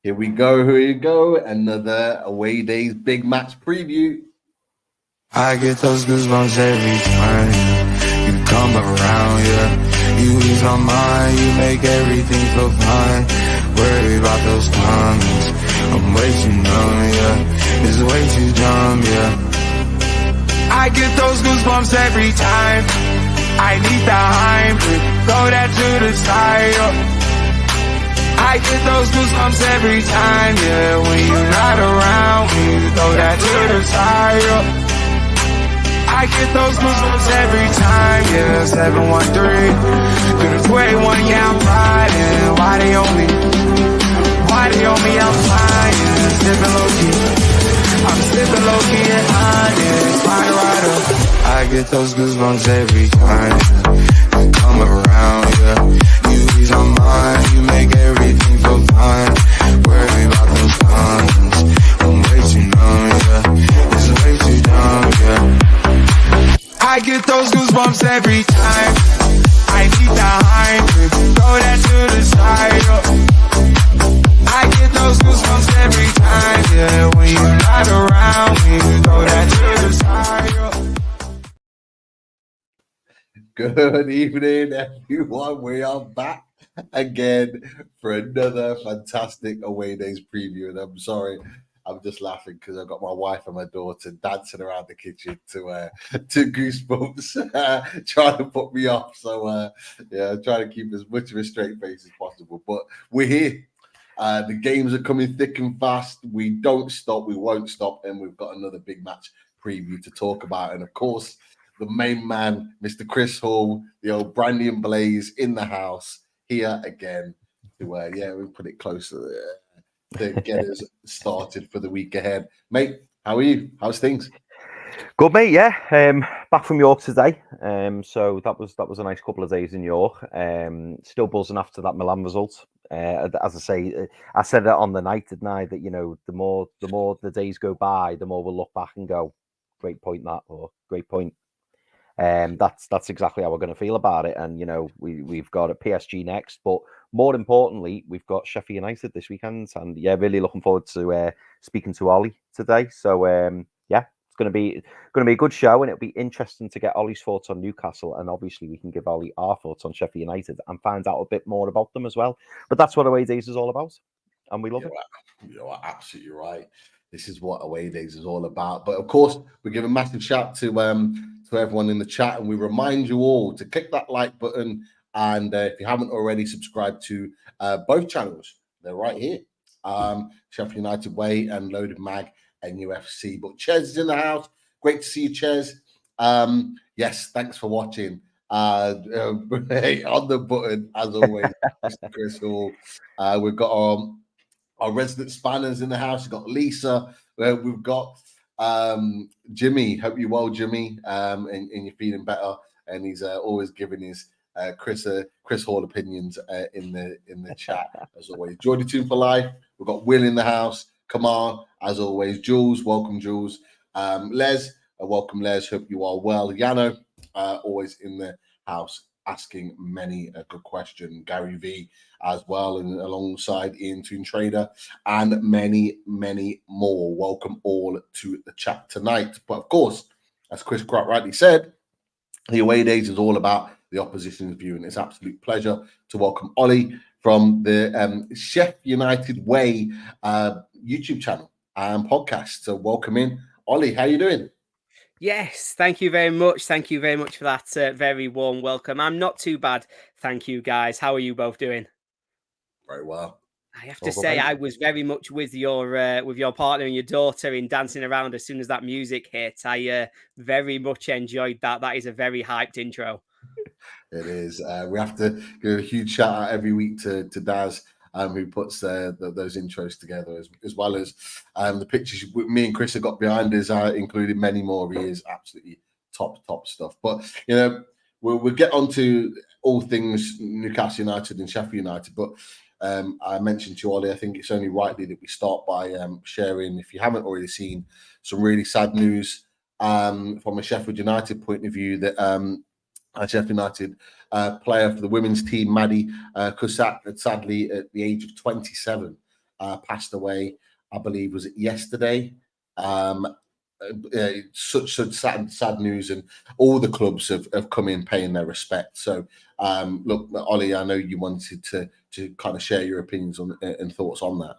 Here we go. Another away days big match preview. I get those goosebumps every time you come around, yeah. You ease my mind, you make everything feel fine. Worry about those comments, I'm way too numb, yeah. It's way too dumb, yeah. I get those goosebumps every time I need the Heimlich, throw that to the side, yeah. I get those goosebumps every time, yeah. When you're not around, when you throw that to the side, yeah. I get those goosebumps every time, yeah. 713 through the 281, yeah, I'm riding. Why they on me? I'm flying, sipping low key. I'm sipping low key and honest, fire rider. I get those goosebumps every time you come around, yeah. You ease my mind, you make everything feel fine. Worry about those comments, I'm way too numb, yeah. It's way too dumb, yeah. I get those goosebumps every time I need the Heimlich, throw that to the side, yeah. I get those goosebumps every time, yeah. When you're not around, when you throw that to the side, yeah. Good evening, everyone. We are back again for another fantastic away days preview. And I'm sorry, I'm just laughing because I've got my wife and my daughter dancing around the kitchen to Goosebumps, trying to put me off. So, yeah, I'm trying to keep as much of a straight face as possible. But we're here. The games are coming thick and fast. We don't stop. We won't stop. And we've got another big match preview to talk about. And, of course, the main man, Mr. Chris Hall, the old Brandy and Blaze in the house, here again to, we put it closer to get us started for the week ahead. Mate, how are you? How's things? Good, mate. Yeah, back from York today. So that was a nice couple of days in York. Still buzzing after that Milan result. As I say, I said it on the night, didn't I? That the more the days go by, the more we'll look back and go, great point that, or great point. That's exactly how we're going to feel about it. And we've got a PSG next, but more importantly, we've got Sheffield United this weekend, and really looking forward to speaking to Ollie today. So it's going to be a good show, and it'll be interesting to get Ollie's thoughts on Newcastle, and obviously we can give Ollie our thoughts on Sheffield United and find out a bit more about them as well. But that's what away days is all about, and we love it. You're absolutely right. This is what away days is all about. But of course, we give a massive shout to everyone in the chat, and we remind you all to click that like button. And if you haven't already, subscribe to both channels. They're right here, Sheffield United Way and Loaded Mag and NUFC. But Ches is in the house. Great to see you, Ches. Yes, thanks for watching. On the button, as always, Mr. Chris Hall. We've got our resident spanners in the house. We've got Lisa. We've got Jimmy. Hope you're well, Jimmy, and you're feeling better. And he's always giving his Chris Hall opinions in the chat, as always. Jordy Tune for life. We've got Will in the house. Come on, as always. Jules, welcome, Jules. Les, welcome, Les. Hope you are well. Yano, always in the house, asking many a good question. Gary V as well, and alongside Ian Toon Trader, and many, many more. Welcome all to the chat tonight. But of course, as Chris quite rightly said, the away days is all about the opposition's view, and it's an absolute pleasure to welcome Ollie from the Chef United Way YouTube channel and podcast. So welcome in, Ollie. How you doing? Yes, thank you very much. Thank you very much for that very warm welcome. I'm not too bad, thank you, guys. How are you both doing? Very well. I have to say, I was very much with your partner and your daughter in dancing around as soon as that music hit. I very much enjoyed that. That is a very hyped intro. It is. We have to give a huge shout out every week to Daz, who puts those intros together, as well as the pictures me and Chris have got behind us, including many more. He is absolutely top stuff. But we'll get on to all things Newcastle United and Sheffield United. But I mentioned to you, Ollie, I think it's only rightly that we start by sharing, if you haven't already seen, some really sad news from a Sheffield United point of view, that a Sheffield United player for the women's team, Maddie Cusack, sadly at the age of 27 passed away, I believe, was it yesterday? Such sad news, and all the clubs have come in paying their respect. So, look, Ollie, I know you wanted to kind of share your opinions on and thoughts on that.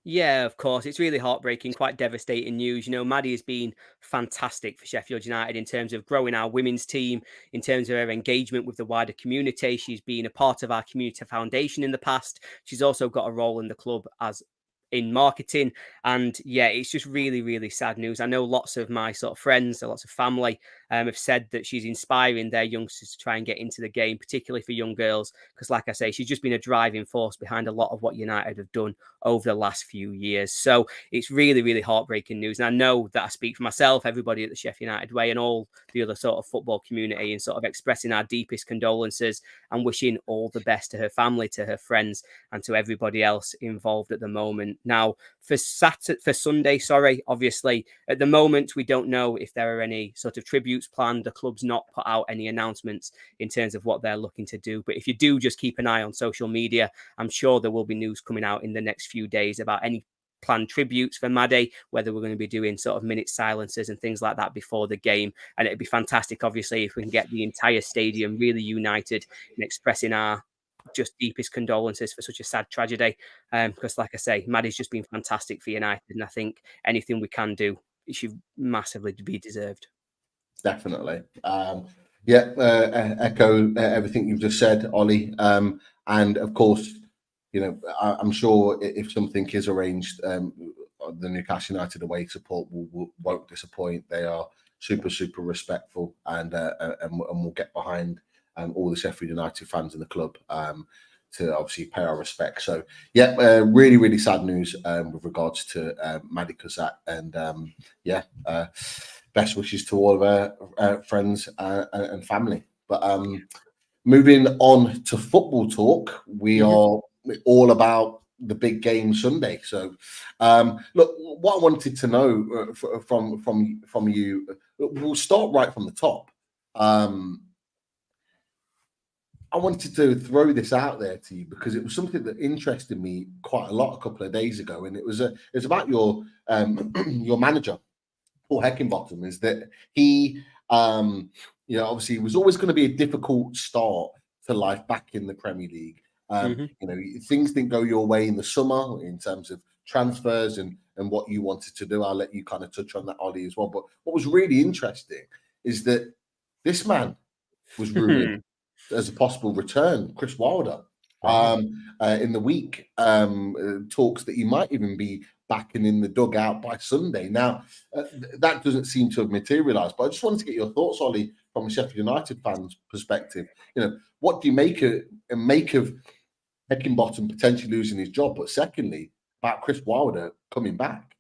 Yeah, of course. It's really heartbreaking, quite devastating news. You know, Maddie has been fantastic for Sheffield United in terms of growing our women's team, in terms of her engagement with the wider community. She's been a part of our community foundation in the past. She's also got a role in the club as in marketing. And yeah, it's just really, really sad news. I know lots of my sort of friends, lots of family have said that she's inspiring their youngsters to try and get into the game, particularly for young girls. Because like I say, she's just been a driving force behind a lot of what United have done over the last few years. So it's really, really heartbreaking news. And I know that I speak for myself, everybody at the Sheffield United Way, and all the other sort of football community, and sort of expressing our deepest condolences and wishing all the best to her family, to her friends, and to everybody else involved at the moment. Now, for Sunday, obviously, at the moment, we don't know if there are any sort of tributes planned. The club's not put out any announcements in terms of what they're looking to do. But if you do just keep an eye on social media, I'm sure there will be news coming out in the next few days about any planned tributes for Maddie, whether we're going to be doing sort of minute silences and things like that before the game. And it'd be fantastic, obviously, if we can get the entire stadium really united in expressing our just deepest condolences for such a sad tragedy. Because like I say, Maddie's just been fantastic for United, and I think anything we can do, it should massively be deserved. Definitely. Echo everything you've just said, Ollie. And of course, you know, I'm sure if something is arranged, the Newcastle United away support won't disappoint. They are super, super respectful, and we'll get behind all the Sheffield United fans in the club to obviously pay our respects. So, yeah, really, really sad news with regards to Maddie Kazak, and best wishes to all of our friends and family. But moving on to football talk, we are all about the big game Sunday. So, look, what I wanted to know from you, we'll start right from the top. I wanted to throw this out there to you because it was something that interested me quite a lot a couple of days ago, and it was about your your manager, Paul Heckingbottom. Is that he, obviously, it was always going to be a difficult start to life back in the Premier League. You know, things didn't go your way in the summer in terms of transfers and what you wanted to do. I'll let you kind of touch on that, Ollie, as well. But what was really interesting is that this man was rumored as a possible return, Chris Wilder, in the week. Talks that he might even be back and in the dugout by Sunday. Now, that doesn't seem to have materialised, but I just wanted to get your thoughts, Ollie, from a Sheffield United fan's perspective. You know, what do you make of Heckingbottom potentially losing his job, but secondly, about Chris Wilder coming back?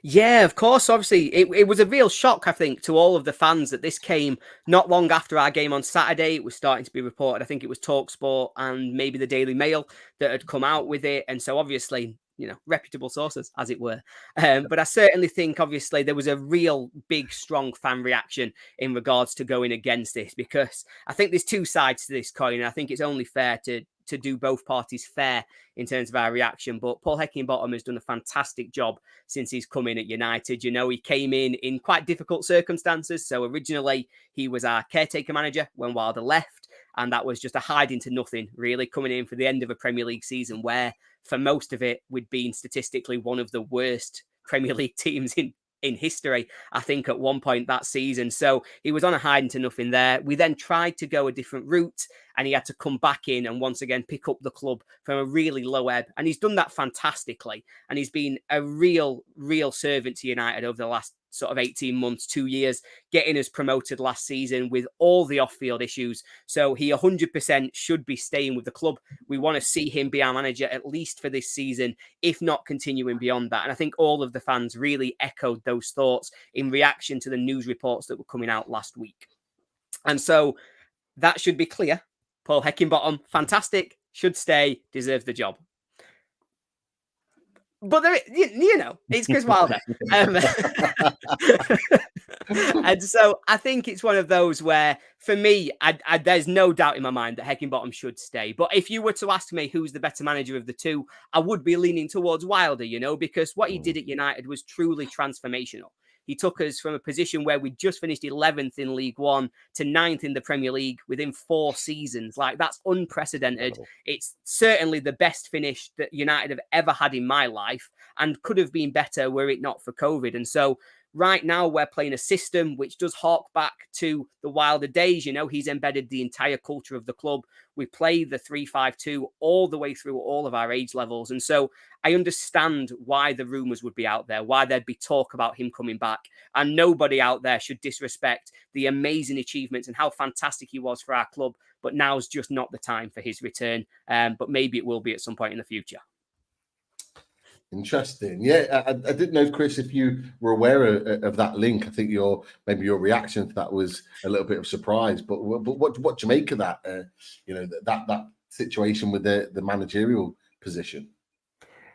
Yeah, of course. Obviously, it was a real shock, I think, to all of the fans that this came not long after our game on Saturday. It was starting to be reported. I think it was TalkSport and maybe the Daily Mail that had come out with it. And so obviously, you know, reputable sources, as it were. But I certainly think, obviously, there was a real big, strong fan reaction in regards to going against this, because I think there's two sides to this coin. And I think it's only fair to do both parties fair in terms of our reaction. But Paul Heckingbottom has done a fantastic job since he's come in at United. You know, he came in quite difficult circumstances. So originally he was our caretaker manager when Wilder left, and that was just a hide into nothing, really, coming in for the end of a Premier League season where for most of it we'd been statistically one of the worst Premier League teams in history, I think, at one point that season. So he was on a hide into nothing there. We then tried to go a different route, and he had to come back in and once again pick up the club from a really low ebb. And he's done that fantastically. And he's been a real servant to United over the last sort of 18 months, 2 years, getting us promoted last season with all the off-field issues. So he 100% should be staying with the club. We want to see him be our manager at least for this season, if not continuing beyond that. And I think all of the fans really echoed those thoughts in reaction to the news reports that were coming out last week. And so that should be clear. Paul Heckingbottom, fantastic, should stay, deserves the job. But there, you know, it's Chris Wilder. And so I think it's one of those where, for me, there's no doubt in my mind that Heckingbottom should stay. But if you were to ask me who's the better manager of the two, I would be leaning towards Wilder, you know, because what he did at United was truly transformational. He took us from a position where we just finished 11th in League One to 9th in the Premier League within 4 seasons. Like, that's unprecedented. It's certainly the best finish that United have ever had in my life, and could have been better were it not for COVID. And so right now we're playing a system which does hark back to the Wilder days. You know, he's embedded the entire culture of the club. We play the 3-5-2 all the way through all of our age levels. And so I understand why the rumours would be out there, why there'd be talk about him coming back. And nobody out there should disrespect the amazing achievements and how fantastic he was for our club. But now's just not the time for his return. But maybe it will be at some point in the future. Interesting. Yeah, I didn't know, Chris, if you were aware of that link. I think your reaction to that was a little bit of surprise. But what do you make of that? You know, that situation with the managerial position.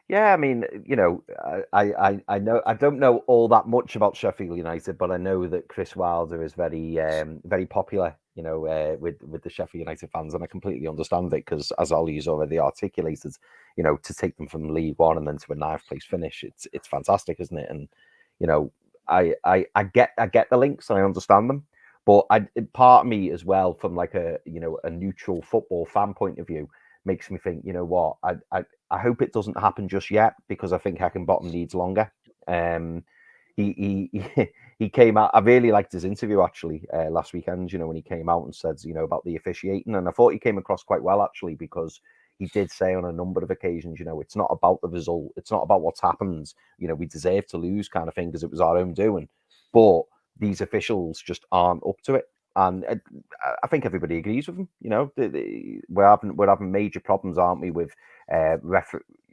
Yeah, I mean, you know, I know I don't know all that much about Sheffield United, but I know that Chris Wilder is very popular, you know, with the Sheffield United fans, and I completely understand it because, as Ollie's already articulated, you know, to take them from League One and then to a 9th place finish, it's fantastic, isn't it? And you know, I get the links and I understand them, but part of me as well, from like a neutral football fan point of view, makes me think, you know what, I hope it doesn't happen just yet, because I think Heckingbottom needs longer. He came out. I really liked his interview actually last weekend. You know, when he came out and said, you know, about the officiating, and I thought he came across quite well actually, because he did say on a number of occasions, you know, it's not about the result, it's not about what's happened. You know, we deserve to lose, kind of thing, because it was our own doing. But these officials just aren't up to it. And I think everybody agrees with him. You know, we're having major problems, aren't we, with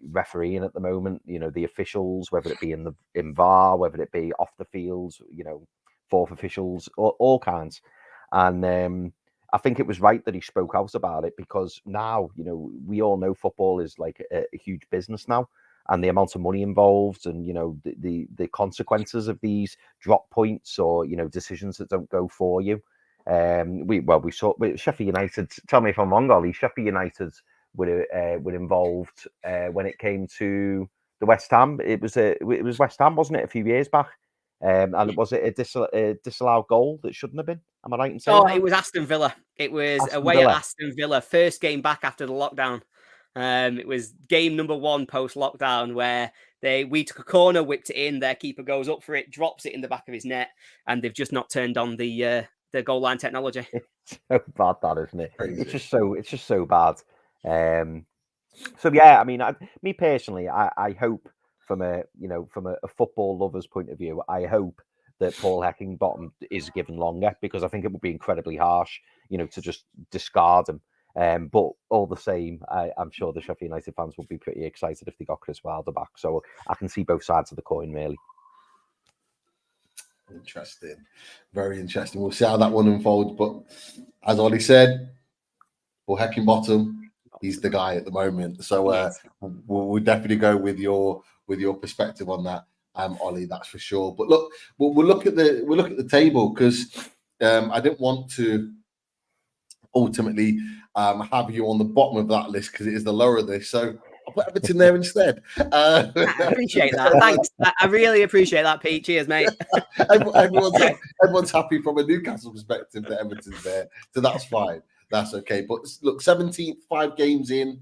refereeing at the moment? You know, the officials, whether it be in VAR, whether it be off the fields, you know, fourth officials, all kinds. And I think it was right that he spoke out about it, because now, you know, we all know football is like a huge business now, and the amount of money involved, and you know, the consequences of these drop points, or you know, decisions that don't go for you. We saw with Sheffield United. Tell me if I'm wrong, Ollie. Sheffield United were involved when it came to the West Ham. It was West Ham, wasn't it, a few years back? And was it a disallowed goal that shouldn't have been? Am I right in saying that? It was Aston Villa. It was Aston away Villa. at Aston Villa, first game back after the lockdown. It was game number 1 post lockdown, where we took a corner, whipped it in. Their keeper goes up for it, drops it in the back of his net, and they've just not turned on the goal line technology. It's so bad, that, isn't it? Crazy. It's just so bad. So yeah, I mean, me personally, I hope from a football lover's point of view, I hope that Paul Heckingbottom is given longer, because I think it would be incredibly harsh, you know, to just discard him. But all the same, I'm sure the Sheffield United fans would be pretty excited if they got Chris Wilder back. So I can see both sides of the coin, really. Interesting. Very interesting. We'll see how that one unfolds. But as Ollie said, Paul Heckingbottom, he's the guy at the moment. So Yes. we'll definitely go with your perspective on that, Ollie. That's for sure. But look, we'll look at the table, because I didn't want to ultimately have you on the bottom of that list, because it is the lower of this. So I'll put Everton there instead. I appreciate that. Thanks. I really appreciate that, Pete. Cheers, mate. Everyone's happy from a Newcastle perspective that Everton's there, so that's fine. That's okay. But look, 17th, 5 games in.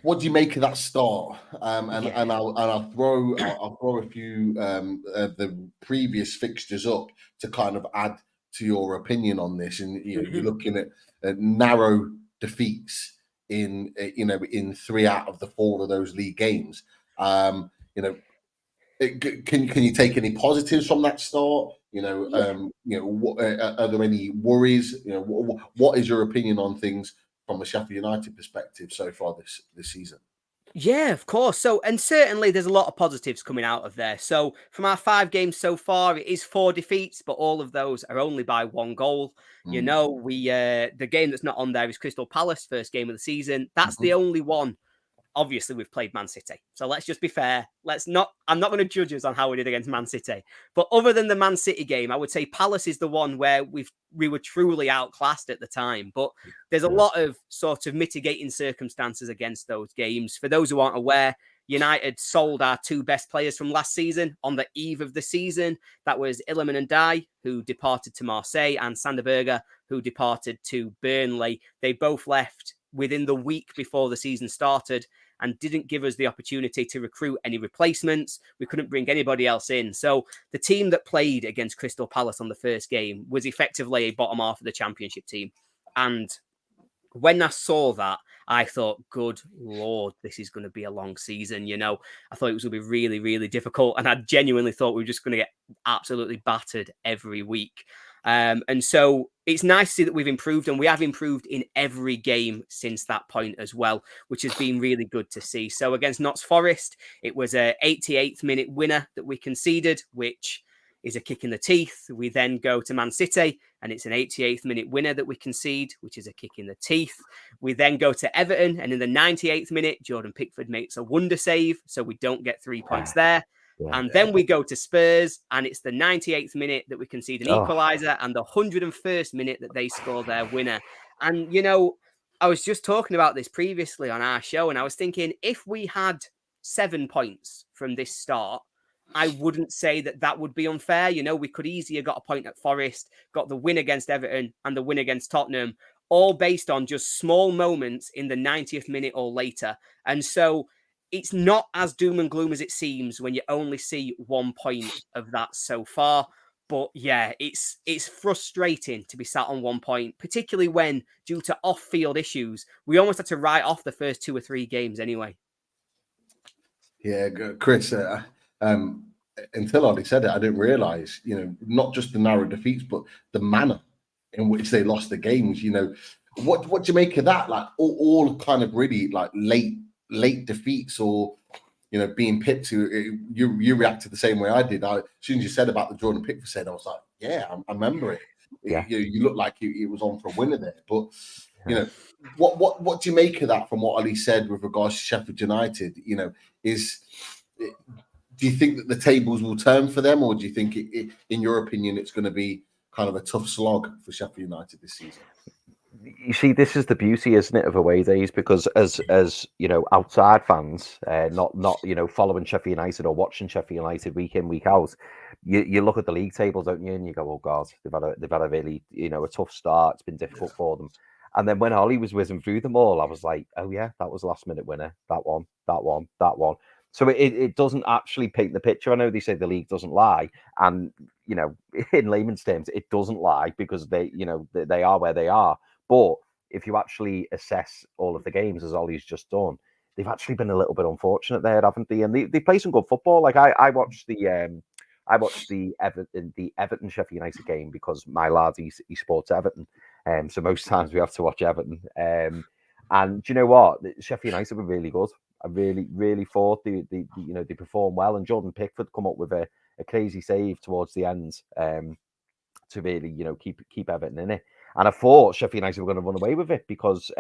What do you make of that start? I'll throw a few the previous fixtures up to kind of add to your opinion on this. And you know, you're looking at narrow defeats in 3 out of the 4 of those league games. You know, can you take any positives from that start? You know, what, are there any worries? You know, what is your opinion on things from a Sheffield United perspective so far this season? Yeah, of course. So, and certainly there's a lot of positives coming out of there. So, from our 5 games so far, it is 4 defeats, but all of those are only by 1 goal. You Mm. know, the game that's not on there is Crystal Palace, first game of the season. That's the only one. Obviously, we've played Man City. So let's just be fair. I'm not going to judge us on how we did against Man City. But other than the Man City game, I would say Palace is the one where we were truly outclassed at the time. But there's a lot of sort of mitigating circumstances against those games. For those who aren't aware, United sold our 2 best players from last season on the eve of the season. That was Illiman and Dye, who departed to Marseille, and Sander Berge, who departed to Burnley. They both left within the week before the season started and didn't give us the opportunity to recruit any replacements. We couldn't bring anybody else in. So the team that played against Crystal Palace on the first game was effectively a bottom half of the Championship team. And when I saw that, I thought, good Lord, this is going to be a long season. You know, I thought it was going to be really, really difficult. And I genuinely thought we were just going to get absolutely battered every week. And so it's nice to see that we've improved, and we have improved in every game since that point as well, which has been really good to see. So against Notts Forest, it was a 88th minute winner that we conceded, which is a kick in the teeth. We then go to Man City, and it's an 88th minute winner that we concede, which is a kick in the teeth. We then go to Everton, and in the 98th minute, Jordan Pickford makes a wonder save, so we don't get 3 points there. And then we go to Spurs, and it's the 98th minute that we concede an equaliser, and the 101st minute that they score their winner. And, you know, I was just talking about this previously on our show, and I was thinking, if we had 7 points from this start, I wouldn't say that would be unfair. You know, we could easily have got a point at Forest, got the win against Everton and the win against Tottenham, all based on just small moments in the 90th minute or later. And so it's not as doom and gloom as it seems when you only see 1 point of that so far. But yeah, it's frustrating to be sat on 1 point, particularly when, due to off-field issues, we almost had to write off the first 2 or 3 games anyway. Yeah, Chris, until Ollie said it, I didn't realise, you know, not just the narrow defeats, but the manner in which they lost the games. You know, what do you make of that? Like all kind of really like late defeats, or you know, being pipped to. You reacted the same way I did. As soon as you said about the Jordan Pickford said, I was like, yeah, I remember it. Yeah. You looked like it was on for a winner there. But you know, what do you make of that from what Ollie said with regards to Sheffield United? You know, do you think that the tables will turn for them, or do you think, in your opinion, it's going to be kind of a tough slog for Sheffield United this season? You see, this is the beauty, isn't it, of away days? Because as you know, outside fans, not you know, following Sheffield United or watching Sheffield United week in, week out, you look at the league table, don't you, and you go, oh God, they've had a really, you know, a tough start. It's been difficult for them. And then when Ollie was whizzing through them all, I was like, oh yeah, that was a last minute winner. That one. So it doesn't actually paint the picture. I know they say the league doesn't lie, and you know, in layman's terms, it doesn't lie because they, you know, they are where they are. But if you actually assess all of the games, as Ollie's just done, they've actually been a little bit unfortunate there, haven't they? And they play some good football. Like I watched the Everton Sheffield United game because my lad he supports Everton, so most times we have to watch Everton. And do you know what? Sheffield United were really good. I really thought they you know, they performed well, and Jordan Pickford come up with a crazy save towards the end to really, you know, keep Everton in it. And I thought Sheffield United were going to run away with it because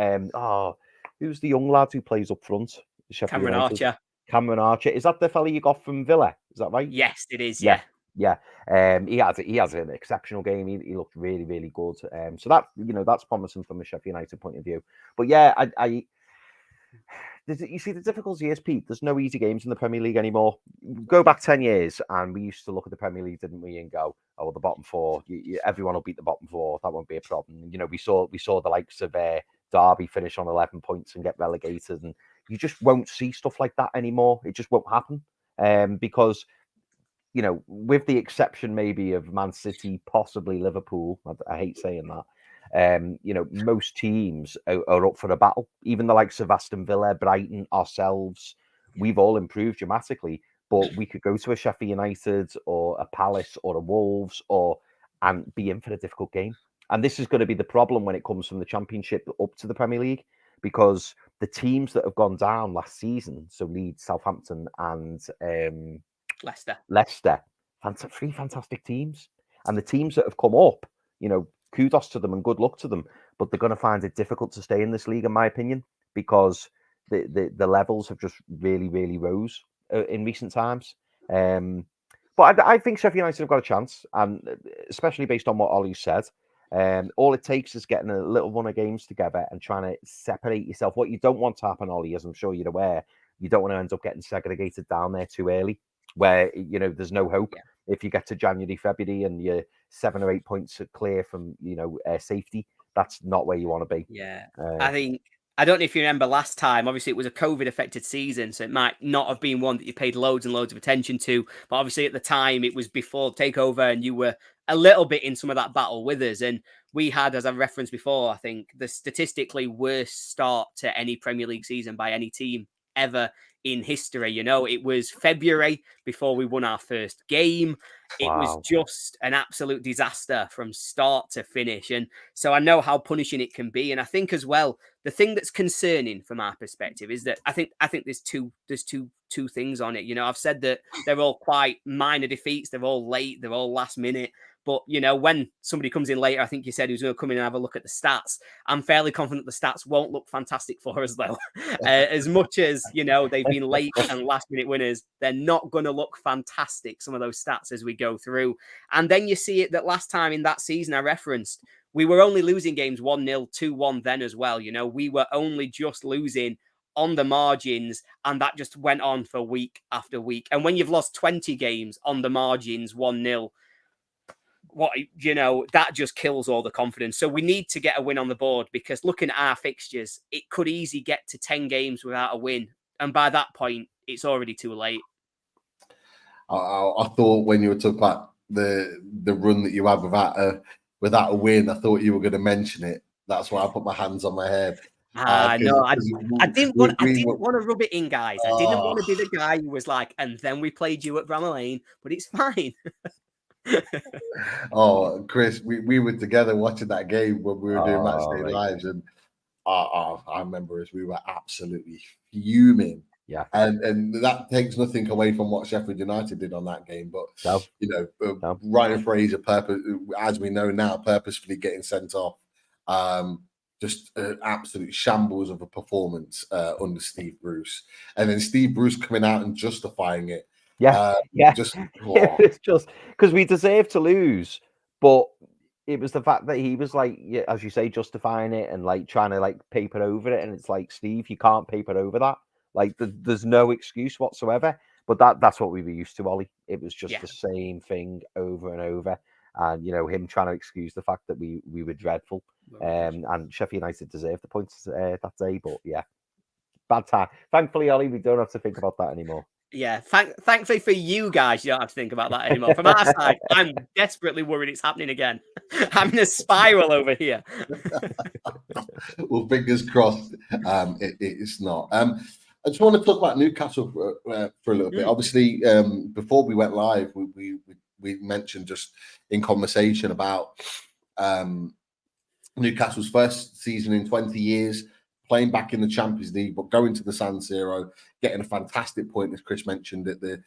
who's the young lad who plays up front? Sheffield Cameron United. Archer. Cameron Archer. Is that the fella you got from Villa? Is that right? Yes, it is. Yeah. He has an exceptional game. He looked really good. So that, you know, that's promising from a Sheffield United point of view. But yeah, you see, the difficulty is, Pete, there's no easy games in the Premier League anymore. Go back 10 years and we used to look at the Premier League, didn't we, and go, oh, well, the bottom 4, everyone will beat the bottom 4. That won't be a problem. You know, we saw the likes of Derby finish on 11 points and get relegated, and you just won't see stuff like that anymore. It just won't happen because, you know, with the exception maybe of Man City, possibly Liverpool, I hate saying that, you know, most teams are up for a battle. Even the likes of Aston Villa, Brighton, ourselves, we've all improved dramatically. But we could go to a Sheffield United or a Palace or a Wolves and be in for a difficult game. And this is going to be the problem when it comes from the Championship up to the Premier League, because the teams that have gone down last season, so Leeds, Southampton, and Leicester, three fantastic teams. And the teams that have come up, kudos to them and good luck to them. But they're going to find it difficult to stay in this league, in my opinion, because the levels have just really, really rose in recent times. But I think Sheffield United have got a chance, and especially based on what Ollie said. All it takes is getting a little run of games together and trying to separate yourself. What you don't want to happen, Ollie, as I'm sure you're aware, you don't want to end up getting segregated down there too early, where there's no hope. Yeah. If you get to January, February, and you're 7 or 8 points clear from safety, that's not where you want to be. Yeah, I don't know if you remember last time. Obviously, it was a COVID-affected season, so it might not have been one that you paid loads and loads of attention to. But obviously, at the time, it was before takeover, and you were a little bit in some of that battle with us. And we had, as I've referenced before, I think the statistically worst start to any Premier League season by any team ever in history. It was February before we won our first game. It was just an absolute disaster from start to finish. And so I know how punishing it can be. And I think as well, the thing that's concerning from our perspective is that I think there's two things on it. I've said that they're all quite minor defeats. They're all late. They're all last minute. But, when somebody comes in later, I think you said who's going to come in and have a look at the stats. I'm fairly confident the stats won't look fantastic for us, though. As much as, they've been late and last-minute winners, they're not going to look fantastic, some of those stats, as we go through. And then you see it that last time in that season I referenced, we were only losing games 1-0, 2-1 then as well. We were only just losing on the margins, and that just went on for week after week. And when you've lost 20 games on the margins, 1-0, that just kills all the confidence. So we need to get a win on the board, because looking at our fixtures, it could easily get to 10 games without a win. And by that point, it's already too late. I thought when you were talking about the run that you had without a win, I thought you were going to mention it. That's why I put my hands on my head. No, I didn't want to rub it in, guys. I didn't want to be the guy who was like, and then we played you at Bramall Lane, but it's fine. Oh, Chris, we were together watching that game when we were doing Matchday Lives, and I remember we were absolutely fuming. Yeah, and that takes nothing away from what Sheffield United did on that game, but Ryan Fraser, as we know now, purposefully getting sent off. Just an absolute shambles of a performance under Steve Bruce, and then Steve Bruce coming out and justifying it. It's just because we deserved to lose, but it was the fact that he was like, as you say, justifying it and like trying to like paper over it, and it's like, Steve, you can't paper over that. Like, there's no excuse whatsoever. But that's what we were used to, Ollie. It was just the same thing over and over, and him trying to excuse the fact that we were dreadful. And Sheffield United deserved the points that day, but bad time. Thankfully, Ollie, we don't have to think about that anymore. Yeah, thankfully for you guys, you don't have to think about that anymore. From our side, I'm desperately worried it's happening again. I'm in a spiral over here. Well, fingers crossed, it's not. I just want to talk about Newcastle for a little bit. Obviously, before we went live, we mentioned just in conversation about Newcastle's first season in 20 years, playing back in the Champions League, but going to the San Siro, getting a fantastic point, as Chris mentioned at the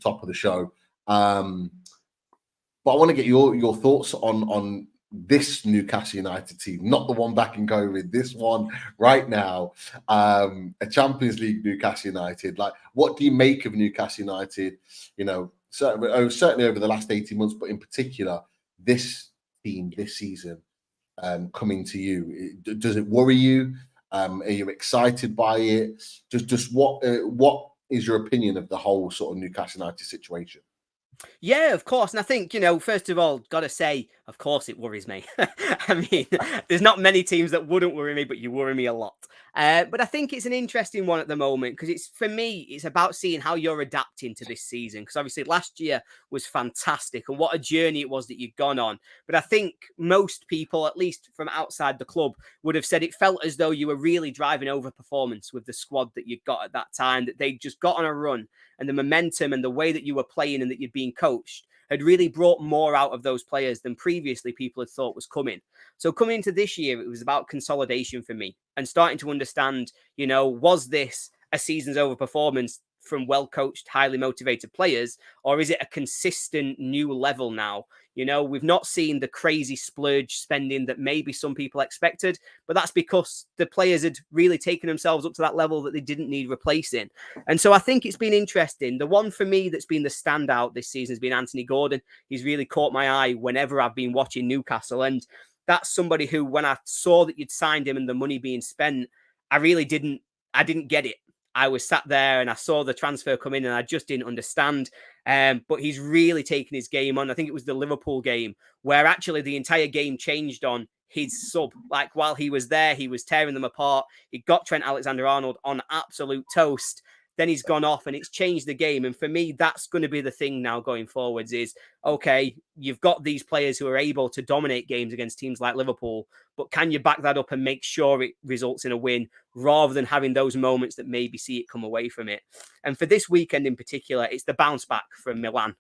top of the show. But I want to get your thoughts on this Newcastle United team, not the one back in COVID, this one right now, a Champions League Newcastle United. Like, what do you make of Newcastle United? Certainly over the last 18 months, but in particular, this team, this season, coming to you. Does it worry you? Are you excited by it? Just what is your opinion of the whole sort of Newcastle United situation? Yeah, of course. And I think, first of all, got to say, of course it worries me. I mean, there's not many teams that wouldn't worry me, but you worry me a lot. But I think it's an interesting one at the moment, because for me, it's about seeing how you're adapting to this season. Because obviously last year was fantastic, and what a journey it was that you'd gone on. But I think most people, at least from outside the club, would have said it felt as though you were really driving over performance with the squad that you'd got at that time, that they'd just got on a run, and the momentum and the way that you were playing and that you'd been coached had really brought more out of those players than previously people had thought was coming. So coming into this year, it was about consolidation for me and starting to understand, was this a season's over performance from well-coached, highly motivated players, or is it a consistent new level now? We've not seen the crazy splurge spending that maybe some people expected, but that's because the players had really taken themselves up to that level that they didn't need replacing. And so I think it's been interesting. The one for me that's been the standout this season has been Anthony Gordon. He's really caught my eye whenever I've been watching Newcastle. And that's somebody who, when I saw that you'd signed him and the money being spent, I didn't get it. I was sat there and I saw the transfer come in and I just didn't understand. But he's really taken his game on. I think it was the Liverpool game where actually the entire game changed on his sub. Like while he was there, he was tearing them apart. He got Trent Alexander-Arnold on absolute toast. Then he's gone off and it's changed the game. And for me, that's going to be the thing now going forwards is, okay, you've got these players who are able to dominate games against teams like Liverpool, but can you back that up and make sure it results in a win rather than having those moments that maybe see it come away from it? And for this weekend in particular, it's the bounce back from Milan.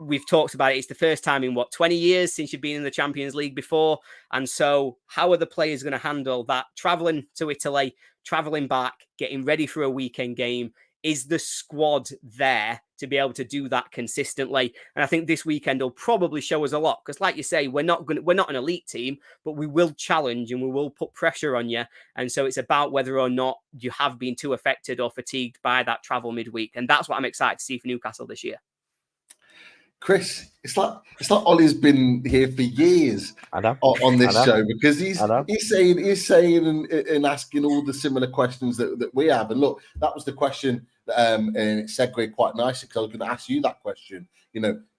We've talked about it. It's the first time in 20 years since you've been in the Champions League before. And so how are the players going to handle that? Traveling to Italy, traveling back, getting ready for a weekend game. Is the squad there to be able to do that consistently? And I think this weekend will probably show us a lot because, like you say, we're not an elite team, but we will challenge and we will put pressure on you. And so it's about whether or not you have been too affected or fatigued by that travel midweek. And that's what I'm excited to see for Newcastle this year. Chris, it's like Ollie's been here for years on this show because he's saying and asking all the similar questions that we have. And look, that was the question, and it segued quite nicely because I was going to ask you that question.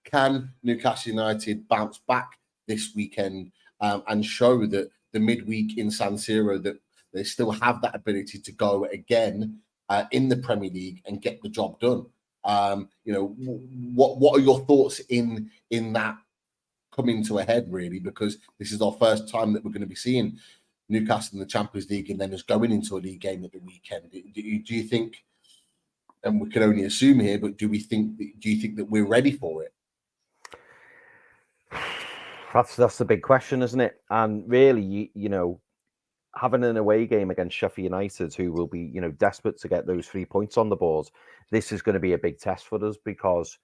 Can Newcastle United bounce back this weekend and show that the midweek in San Siro that they still have that ability to go again in the Premier League and get the job done? What are your thoughts in that coming to a head, really? Because this is our first time that we're going to be seeing Newcastle in the Champions League and then just going into a league game at the weekend. Do you think, and we can only assume here, but do you think that we're ready for it? That's the big question, isn't it? And really, having an away game against Sheffield United, who will be, desperate to get those 3 points on the board, this is going to be a big test for us because,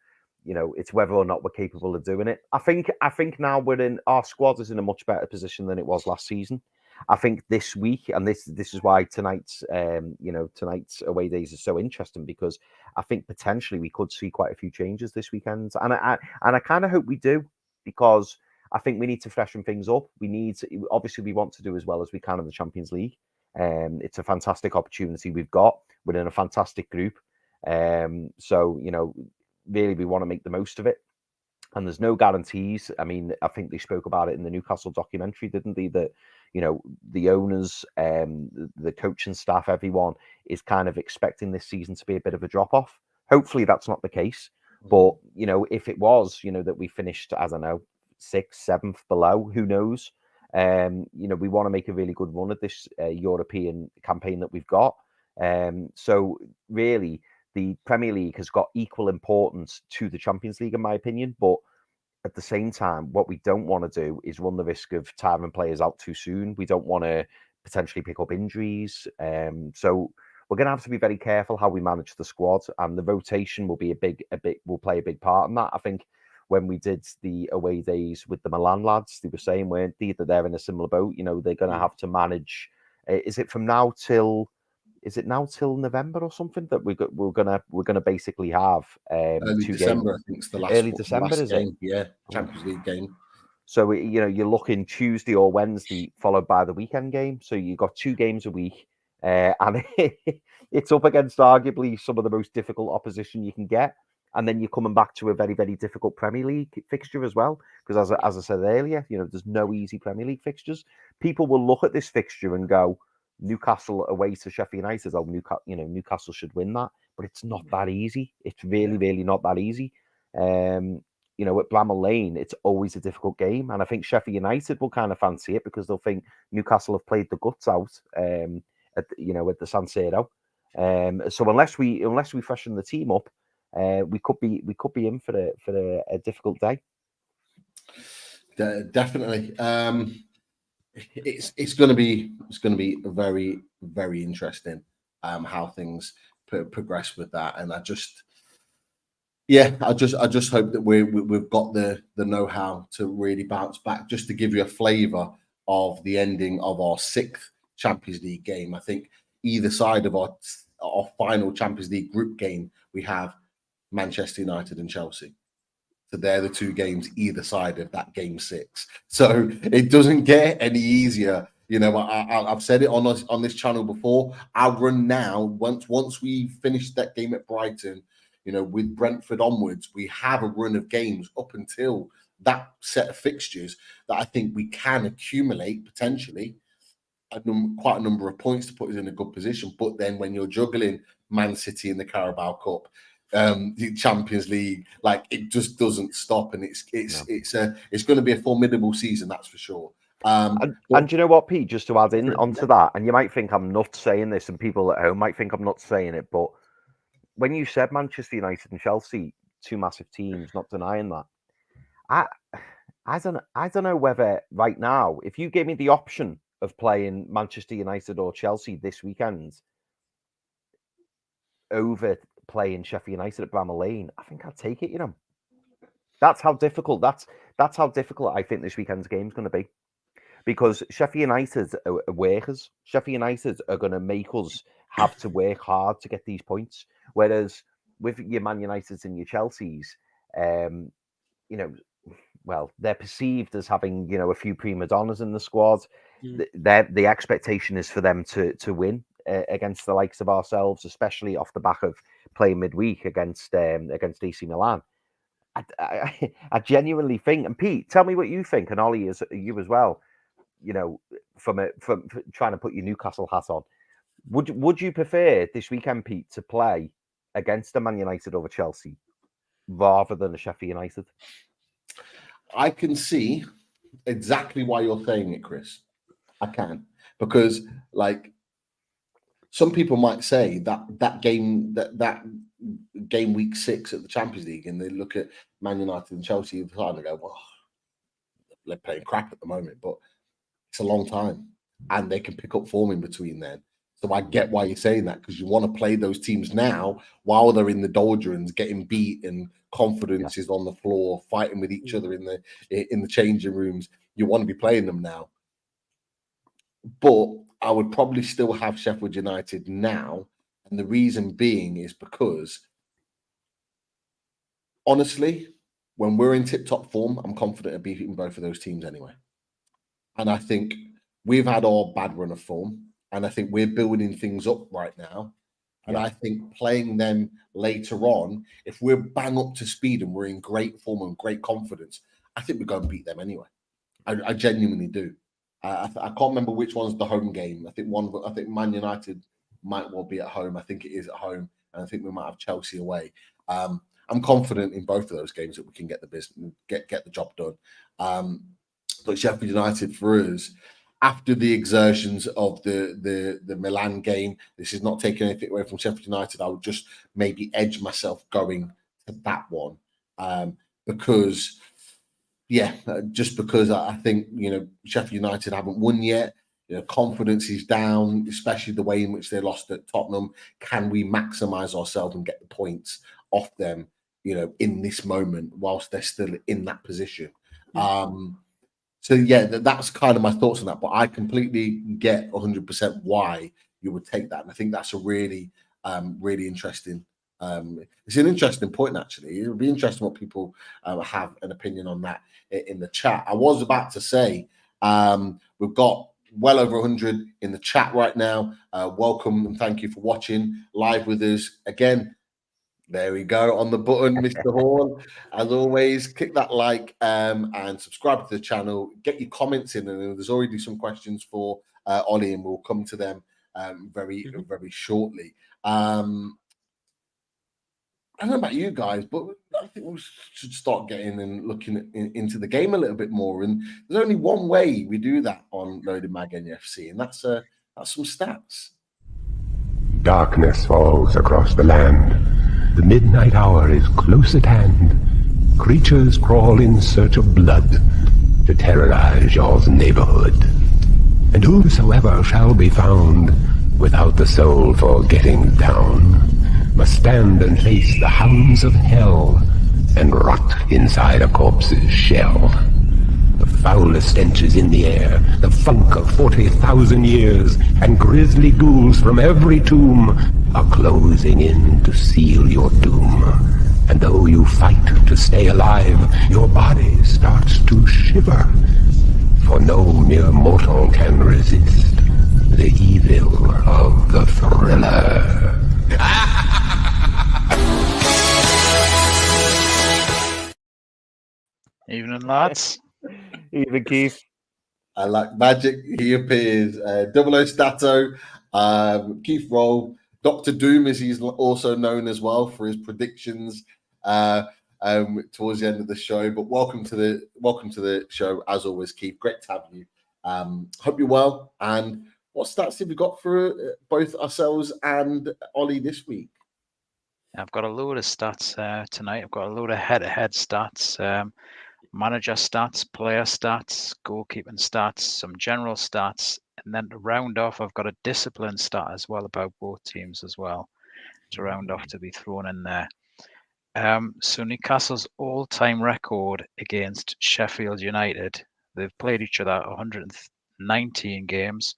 it's whether or not we're capable of doing it. I think now our squad is in a much better position than it was last season. I think this week, and this is why tonight's away days is so interesting because I think potentially we could see quite a few changes this weekend, and I kind of hope we do because I think we need to freshen things up. Obviously we want to do as well as we can in the Champions League. It's a fantastic opportunity we've got. We're in a fantastic group. So, really we want to make the most of it. And there's no guarantees. I mean, I think they spoke about it in the Newcastle documentary, didn't they? That, the owners, the coaching staff, everyone is kind of expecting this season to be a bit of a drop-off. Hopefully that's not the case. But, if it was, that we finished, I don't know, 6th, 7th below, who knows? We want to make a really good run at this European campaign that we've got. So really, the Premier League has got equal importance to the Champions League, in my opinion. But at the same time, what we don't want to do is run the risk of tiring players out too soon. We don't want to potentially pick up injuries. So we're going to have to be very careful how we manage the squad, and the rotation will will play a big part in that. I think when we did the away days with the Milan lads, they were saying, weren't they, that they're in a similar boat. They're going to have to manage. Is it now till November or something that we're gonna basically have early 2 December? games. I think it's the Early December, is game. it? Yeah, Champions League game. So you're looking Tuesday or Wednesday followed by the weekend game. So you've got 2 games a week, and it's up against arguably some of the most difficult opposition you can get. And then you're coming back to a very, very difficult Premier League fixture as well. Because as I said earlier, there's no easy Premier League fixtures. People will look at this fixture and go, Newcastle away to Sheffield United, Newcastle should win that. But it's not that easy. It's really, really not that easy. At Bramall Lane, it's always a difficult game. And I think Sheffield United will kind of fancy it because they'll think Newcastle have played the guts out at the San Siro. So unless we freshen the team up, we could be in for a difficult day. Definitely. It's going to be very, very interesting how things progress with that, and I just hope that we've got the know-how to really bounce back. Just to give you a flavour of the ending of our 6th Champions League game, I think either side of our final Champions League group game, we have Manchester United and Chelsea. So they're the 2 games either side of that game 6. So it doesn't get any easier. You know, I've said it on this channel before. Our run now, once we finish that game at Brighton, you know, with Brentford onwards, we have a run of games up until that set of fixtures that I think we can accumulate potentially quite a number of points to put us in a good position. But then when you're juggling Man City in the Carabao Cup, the Champions League, like, it just doesn't stop, and it's going to be a formidable season, that's for sure. And you know what, Pete, just to add in onto that, and you might think I'm not saying this, and people at home might think I'm not saying it, but when you said Manchester United and Chelsea, 2 massive teams, not denying that, I don't know whether right now, if you gave me the option of playing Manchester United or Chelsea this weekend over playing Sheffield United at Bramall Lane, I think I'd take it. You know, that's how difficult I think this weekend's game is going to be, because Sheffield United are workers. Sheffield United are going to make us have to work hard to get these points, whereas with your Man Uniteds and your Chelseas, you know, well, they're perceived as having, you know, a few prima donnas in the squad. The expectation is for them to win against the likes of ourselves, especially off the back of playing midweek against AC Milan. I genuinely think, and Pete, tell me what you think, and Ollie, you as well. You know, from trying to put your Newcastle hat on, would you prefer this weekend, Pete, to play against a Man United over Chelsea rather than a Sheffield United? I can see exactly why you're saying it, Chris. I can, because, like, some people might say that game week 6 at the Champions League, and they look at Man United and Chelsea at the time and go, well, they're playing crap at the moment, but it's a long time, and they can pick up form in between then. So I get why you're saying that, because you want to play those teams now while they're in the doldrums, getting beat, and confidence is on the floor, fighting with each other in the changing rooms. You want to be playing them now. But I would probably still have Sheffield United now, and the reason being is because, honestly, when we're in tip-top form, I'm confident of beating both of those teams anyway. And I think we've had our bad run of form, and I think we're building things up right now. And I think playing them later on, if we're bang up to speed and we're in great form and great confidence, I think we're going to beat them anyway. I genuinely do. I can't remember which one's the home game. I think Man United might well be at home. I think it is at home, and I think we might have Chelsea away. I'm confident in both of those games that we can get the business, get the job done. But Sheffield United, for us, after the exertions of the Milan game, this is not taking anything away from Sheffield United. I would just maybe edge myself going to that one because I think, you know, Sheffield United haven't won yet. You know, confidence is down, especially the way in which they lost at Tottenham. Can we maximise ourselves and get the points off them, you know, in this moment whilst they're still in that position? So, that's kind of my thoughts on that. But I completely get 100% why you would take that. And I think that's a really, really interesting. It's an interesting point, actually. It'll be interesting what people have an opinion on that in the chat. I was about to say we've got well over 100 in the chat right now. Welcome and thank you for watching live with us again. There we go on the button, Mr. Horn. As always, click that like and subscribe to the channel. Get your comments in, and there's already some questions for Ollie, and we'll come to them very shortly. I don't know about you guys, but I think we should start getting and looking into the game a little bit more. And there's only one way we do that on Loaded Mag NUFC, and that's some stats. Darkness falls across the land. The midnight hour is close at hand. Creatures crawl in search of blood to terrorize your neighborhood. And whosoever shall be found without the soul for getting down must stand and face the hounds of hell and rot inside a corpse's shell. The foulest stench is in the air, the funk of 40,000 years, and grisly ghouls from every tomb are closing in to seal your doom. And though you fight to stay alive, your body starts to shiver, for no mere mortal can resist the evil of the thriller. Evening, lads. Even Keith. I like magic. He appears. Double O Stato, Keith Roll, Dr. Doom, as he's also known as well for his predictions towards the end of the show. But welcome to the show as always, Keith. Great to have you. Hope you're well. And what stats have we got for both ourselves and Ollie this week? I've got a load of stats tonight. I've got a load of head-to-head stats, manager stats, player stats, goalkeeping stats, some general stats, and then to round off, I've got a discipline stat as well about both teams as well to round off to be thrown in there. So Newcastle's all-time record against Sheffield United, they've played each other 119 games,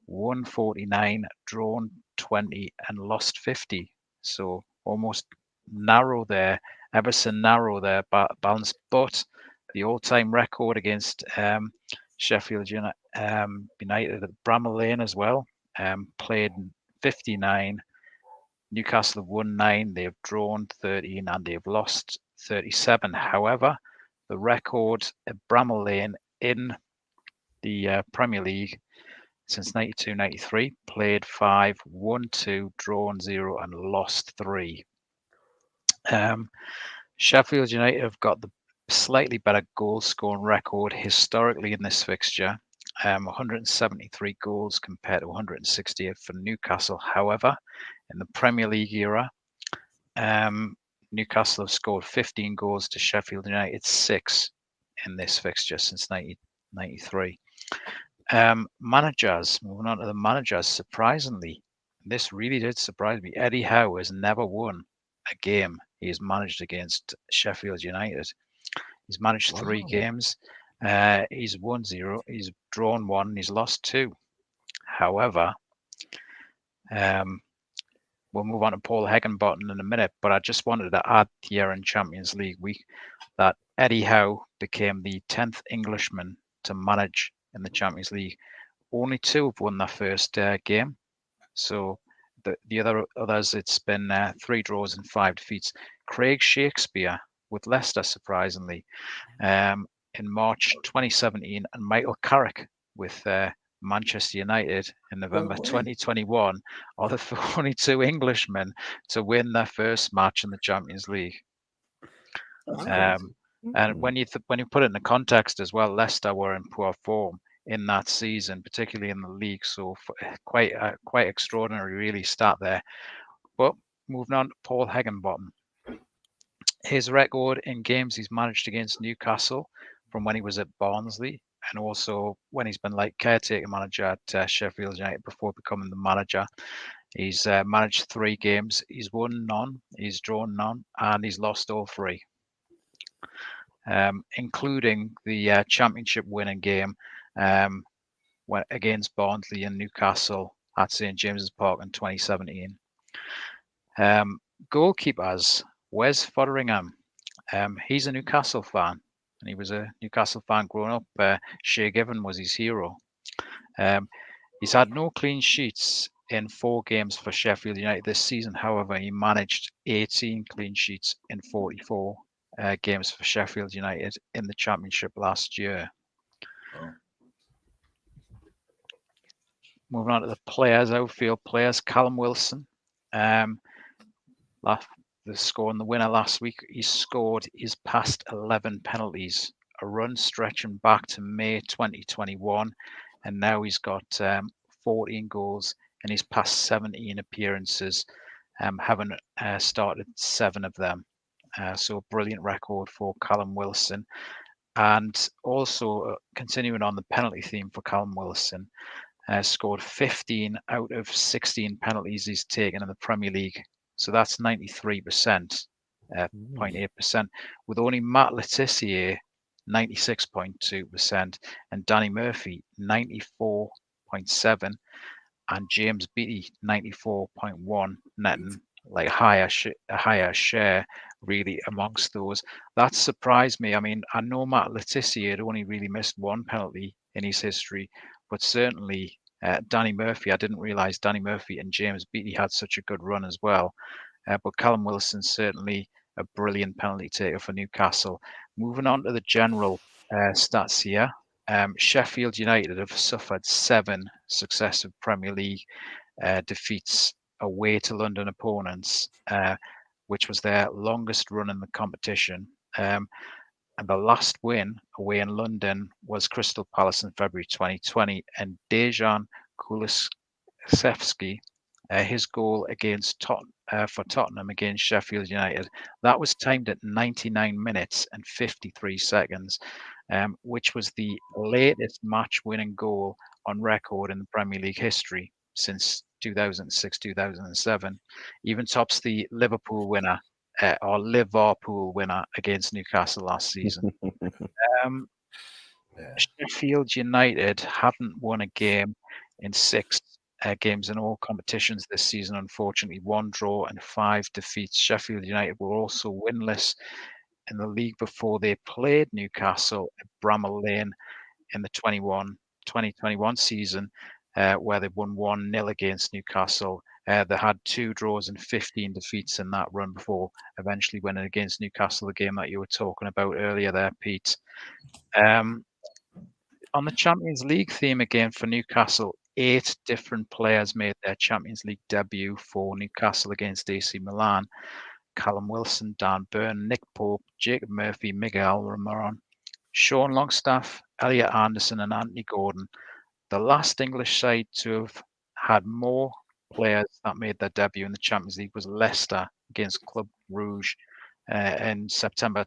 won 49, drawn 20, and lost 50. So almost narrow there, ever so narrow there, balance. But the all-time record against Sheffield United at Bramall Lane as well, played 59. Newcastle have won 9, they have drawn 13, and they have lost 37. However, the record at Bramall Lane in the Premier League since 92-93, played 5, won 2, drawn 0, and lost 3. Sheffield United have got the slightly better goal scoring record historically in this fixture, 173 goals compared to 168 for Newcastle. However, in the Premier League era, Newcastle have scored 15 goals to Sheffield United 6 in this fixture since 1993. Managers, moving on to the managers, surprisingly, this really did surprise me. Eddie Howe has never won a game he has managed against Sheffield United. He's managed 3 games. He's won 0, he's drawn 1, he's lost 2. However, we'll move on to Paul Heckingbottom in a minute, but I just wanted to add here in Champions League week that Eddie Howe became the 10th Englishman to manage in the Champions League. Only 2 have won their first game. So the others, it's been 3 draws and 5 defeats. Craig Shakespeare with Leicester, surprisingly, in March 2017, and Michael Carrick with Manchester United in November 2021 are the only 2 Englishmen to win their first match in the Champions League. And when you put it in the context as well, Leicester were in poor form in that season, particularly in the league. So quite extraordinary, really, start there. But moving on to Paul Heckingbottom. His record in games he's managed against Newcastle from when he was at Barnsley, and also when he's been like caretaker manager at Sheffield United before becoming the manager. He's managed 3 games. He's won none, he's drawn none, and he's lost all 3. Including the championship winning game against Barnsley and Newcastle at St James's Park in 2017. Goalkeepers, Wes Fotheringham. He's a Newcastle fan, and he was a Newcastle fan growing up. Shea Given was his hero. He's had no clean sheets in 4 games for Sheffield United this season. However, he managed 18 clean sheets in 44 games for Sheffield United in the Championship last year. Oh. Moving on to the players, outfield players, Callum Wilson. The score in the winner last week, he scored his past 11 penalties, a run stretching back to May 2021, and now he's got 14 goals in his past 17 appearances having started 7 of them. So a brilliant record for Callum Wilson. And also continuing on the penalty theme for Callum Wilson, scored 15 out of 16 penalties he's taken in the Premier League. So that's 93%, 0.8%, with only Matt Letizia 96.2% and Danny Murphy 94.7% and James Beattie 94.1%, netting like a higher share really amongst those. That surprised me. I mean, I know Matt Letizia had only really missed 1 penalty in his history, but certainly Danny Murphy, I didn't realise Danny Murphy and James Beattie had such a good run as well. But Callum Wilson certainly a brilliant penalty taker for Newcastle. Moving on to the general stats here. Sheffield United have suffered 7 successive Premier League defeats away to London opponents, which was their longest run in the competition. And the last win away in London was Crystal Palace in February 2020, and Dejan Kulusevski, his goal against for Tottenham against Sheffield United, that was timed at 99 minutes and 53 seconds, which was the latest match-winning goal on record in the Premier League history since 2006-2007. Even tops the Liverpool winner against Newcastle last season. Sheffield United haven't won a game in 6 games in all competitions this season, unfortunately. 1 draw and 5 defeats. Sheffield United were also winless in the league before they played Newcastle at Bramall Lane in the 2021 season, where they won 1-0 against Newcastle. They had 2 draws and 15 defeats in that run before eventually winning against Newcastle, the game that you were talking about earlier there, Pete. On the Champions League theme again for Newcastle, 8 different players made their Champions League debut for Newcastle against AC Milan. Callum Wilson, Dan Burn, Nick Pope, Jacob Murphy, Miguel Almiron, Sean Longstaff, Elliot Anderson and Anthony Gordon. The last English side to have had more players that made their debut in the Champions League was Leicester against Club Rouge in September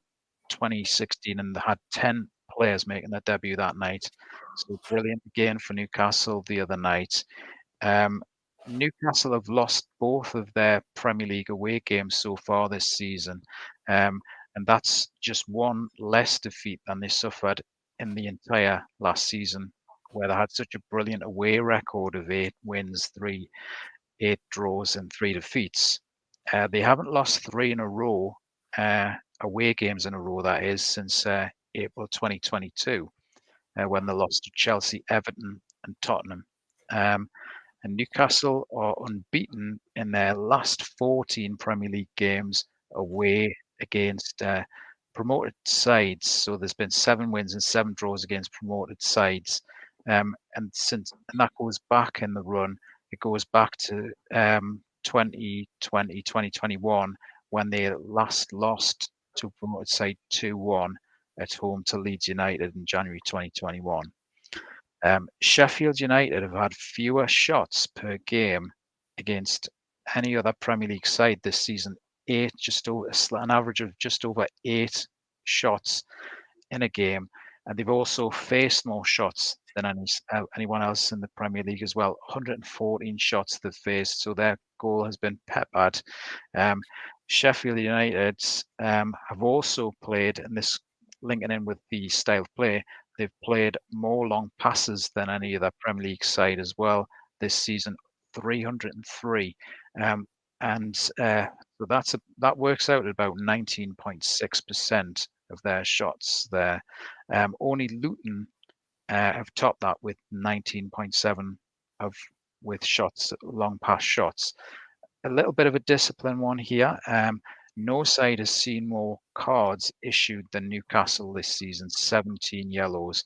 2016, and they had 10 players making their debut that night. So brilliant again for Newcastle the other night. Newcastle have lost both of their Premier League away games so far this season, and that's just 1 less defeat than they suffered in the entire last season, where they had such a brilliant away record of 8 wins, 8 draws and 3 defeats. They haven't lost 3 in a row, away games in a row, that is, since April 2022, when they lost to Chelsea, Everton and Tottenham. And Newcastle are unbeaten in their last 14 Premier League games away against promoted sides. So there's been 7 wins and 7 draws against promoted sides. And that goes back in the run. It goes back to 2020, 2021, when they last lost to promoted side 2-1 at home to Leeds United in January 2021. Sheffield United have had fewer shots per game against any other Premier League side this season. An average of just over 8 shots in a game, and they've also faced more shots than anyone else in the Premier League as well. 114 shots they've faced, so their goal has been peppered. Sheffield United have also played, and this linking in with the style of play, they've played more long passes than any other Premier League side as well this season, 303. So that works out at about 19.6% of their shots there. Only Luton have topped that with 19.7 with shots, long pass shots. A little bit of a discipline one here. No side has seen more cards issued than Newcastle this season, 17 yellows.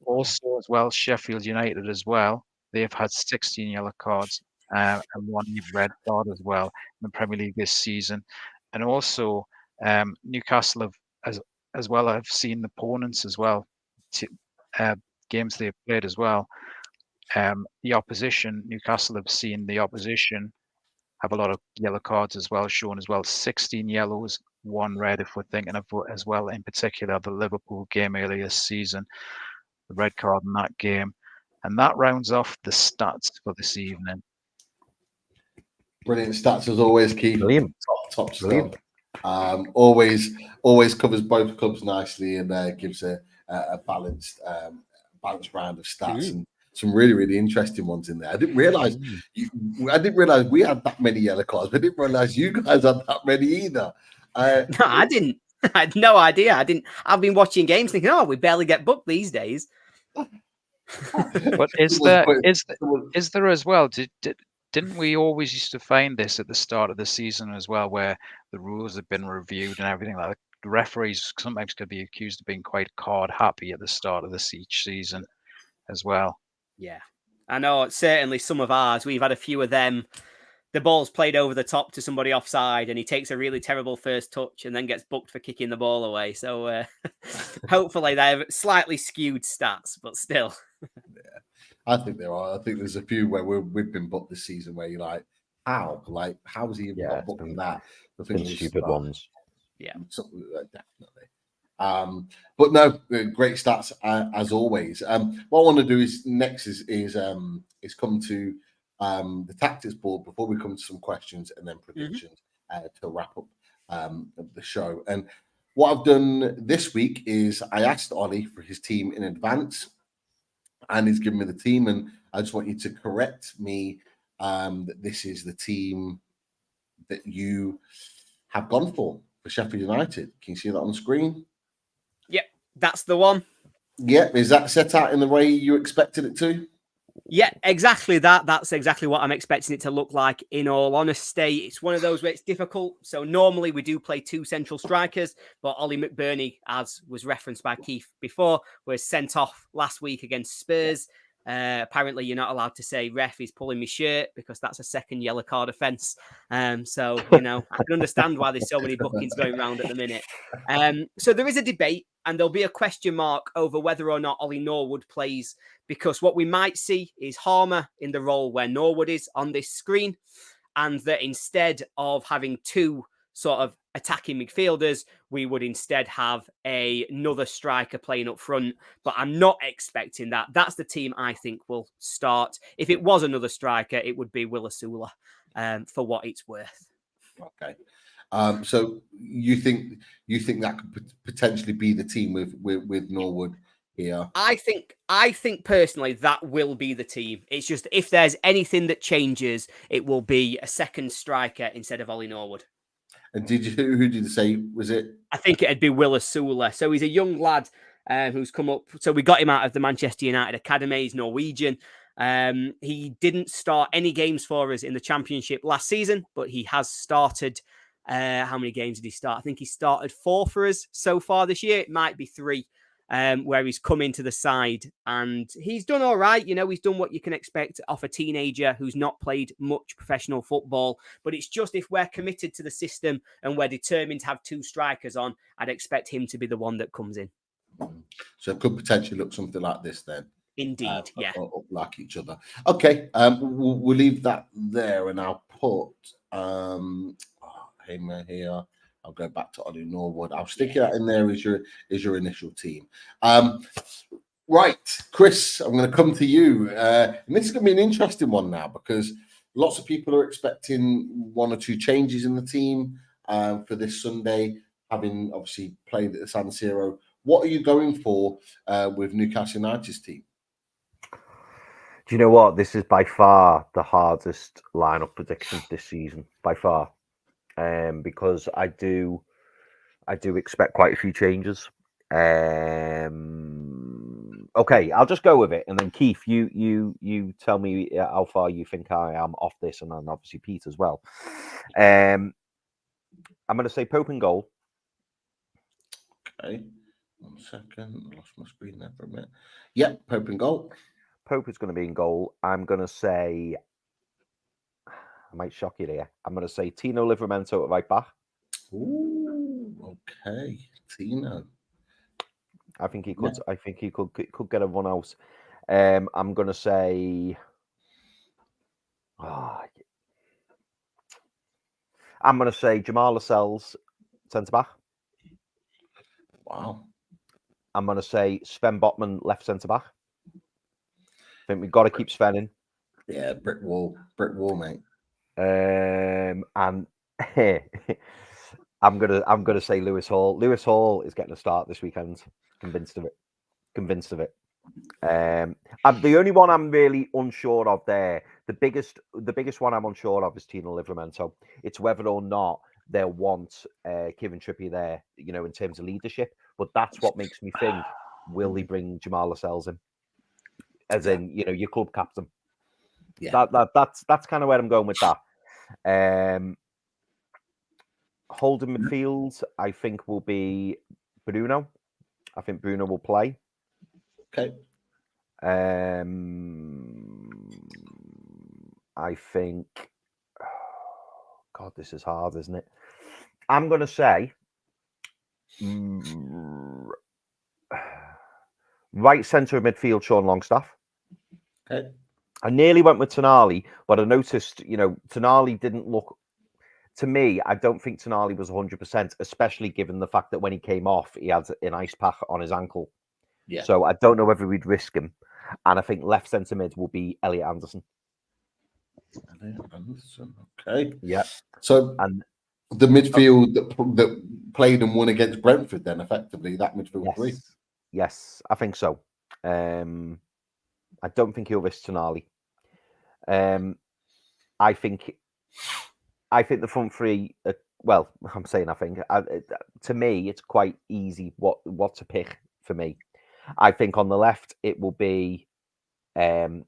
Also as well, Sheffield United as well, they've had 16 yellow cards and 1 red card as well in the Premier League this season. And also Newcastle have as well have seen the opponents as well, games they've played as well. The opposition, Newcastle have seen the opposition have a lot of yellow cards as well, shown as well. 16 yellows, 1 red, if we're thinking of as well, in particular, the Liverpool game earlier this season, the red card in that game. And that rounds off the stats for this evening. Brilliant stats as always, Keith. Brilliant. Top Brilliant. stuff. Always covers both clubs nicely and gives a balanced round of stats and some really interesting ones in there. I didn't realize we had that many yellow cards. I didn't realize you guys had that many either. No, I didn't. I had no idea. I've been watching games thinking, oh, we barely get booked these days. But is there as well? Didn't we always used to find this at the start of the season as well, where the rules have been reviewed and everything like that? The referees sometimes could be accused of being quite card happy at the start of each season as well. Yeah, I know. Certainly some of ours, we've had a few of them. The ball's played over the top to somebody offside and he takes a really terrible first touch and then gets booked for kicking the ball away. So hopefully they're slightly skewed stats, but still. Yeah, I think there are. I think there's a few where we've been booked this season where you're like, how? Like, how is he even not booked on that? The thing is, stupid ones. Yeah, definitely. But no, great stats as always. What I want to do is next is come to the tactics board before we come to some questions and then predictions to wrap up the show. And what I've done this week is I asked Ollie for his team in advance, and he's given me the team, and I just want you to correct me that this is the team that you have gone for Sheffield United. Can you see that on the screen? Yep, that's the one. Yep. Is that set out in the way you expected it to? Yeah, exactly that. That's exactly what I'm expecting it to look like, in all honesty. It's one of those where it's difficult. So normally we do play 2 central strikers, but Ollie McBurney, as was referenced by Keith before, was sent off last week against Spurs. Apparently you're not allowed to say ref is pulling my shirt because that's a second yellow card offence. So, I can understand why there's so many bookings going around at the minute. So there is a debate and there'll be a question mark over whether or not Ollie Norwood plays, because what we might see is Harmer in the role where Norwood is on this screen, and that instead of having 2 sort of attacking midfielders, we would instead have another striker playing up front. But I'm not expecting that. That's the team I think will start. If it was another striker, it would be Willisula, for what it's worth. Okay. So you think that could potentially be the team with Norwood here? I think personally that will be the team. It's just if there's anything that changes, it will be a second striker instead of Ollie Norwood. And who did you say was it? I think it'd be Willisula. So he's a young lad who's come up. So we got him out of the Manchester United Academy. He's Norwegian. He didn't start any games for us in the Championship last season, but he has started. How many games did he start? I think he started 4 for us so far this year. It might be 3. Where he's come into the side and he's done all right. He's done what you can expect off a teenager who's not played much professional football. But it's just if we're committed to the system and we're determined to have 2 strikers on, I'd expect him to be the one that comes in. So it could potentially look something like this then. Indeed, yeah. Up like each other. Okay, we'll leave that there and I'll put Hamer here. I'll go back to Ollie Norwood. I'll stick that in there as your initial team. Right, Chris, I'm going to come to you. And this is going to be an interesting one now because lots of people are expecting 1 or 2 changes in the team for this Sunday, having obviously played at the San Siro. What are you going for with Newcastle United's team? Do you know what? This is by far the hardest lineup prediction this season, by far. Because I do expect quite a few changes. Okay, I'll just go with it, and then Keith, you tell me how far you think I am off this, and then obviously Pete as well. I'm going to say Pope in goal. Okay, 1 second, I lost my screen there for a minute. Yep, Pope in goal. Pope is going to be in goal. I'm going to say. I might shock you there. I'm going to say Tino Livramento at right back. Ooh, okay, Tino. I think he could. Yeah. I think he could get a run out. I'm going to say. I'm going to say Jamal Lascelles, centre back. Wow. I'm going to say Sven Botman, left centre back. I think we've got to keep Sven in. Yeah, brick wall, mate. And I'm gonna say Lewis Hall. Lewis Hall is getting a start this weekend. Convinced of it. The only one I'm really unsure of there, the biggest one I'm unsure of is Tino Livramento. It's whether or not they'll want Kieran Trippier there, in terms of leadership. But that's what makes me think: will they bring Jamal Lascelles in, as in your club captain? Yeah, that's kind of where I'm going with that. Holding midfield, I think, will be Bruno. I think Bruno will play. Okay. I think. God, this is hard, isn't it? I'm going to say right centre of midfield, Sean Longstaff. Okay. I nearly went with Tonali, but I noticed, Tonali didn't look. To me, I don't think Tonali was 100%, especially given the fact that when he came off, he had an ice pack on his ankle. Yeah. So I don't know whether we'd risk him. And I think left centre mid will be Elliot Anderson. Okay. Yeah. So and the midfield that played and won against Brentford, then effectively that midfield yes, three. Yes, I think so. I don't think he'll risk Tonali. I think the front three. Well, I'm saying I think. To me, it's quite easy what to pick for me. I think on the left it will be. I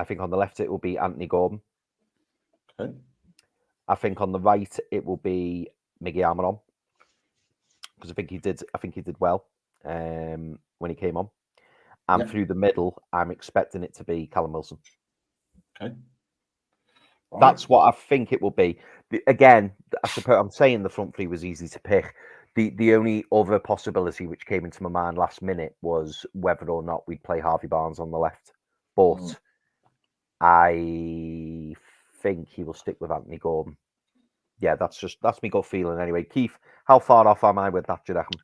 think on the left it will be Anthony Gordon. Okay. I think on the right it will be Miggy Almiron, because I think he did well when he came on. And through the middle, I'm expecting it to be Callum Wilson. Okay. Right. That's what I think it will be. Again, I suppose I'm saying the front three was easy to pick. The only other possibility which came into my mind last minute was whether or not we'd play Harvey Barnes on the left. But I think he will stick with Anthony Gordon. Yeah, that's me gut feeling anyway. Keith, how far off am I with that, do you reckon?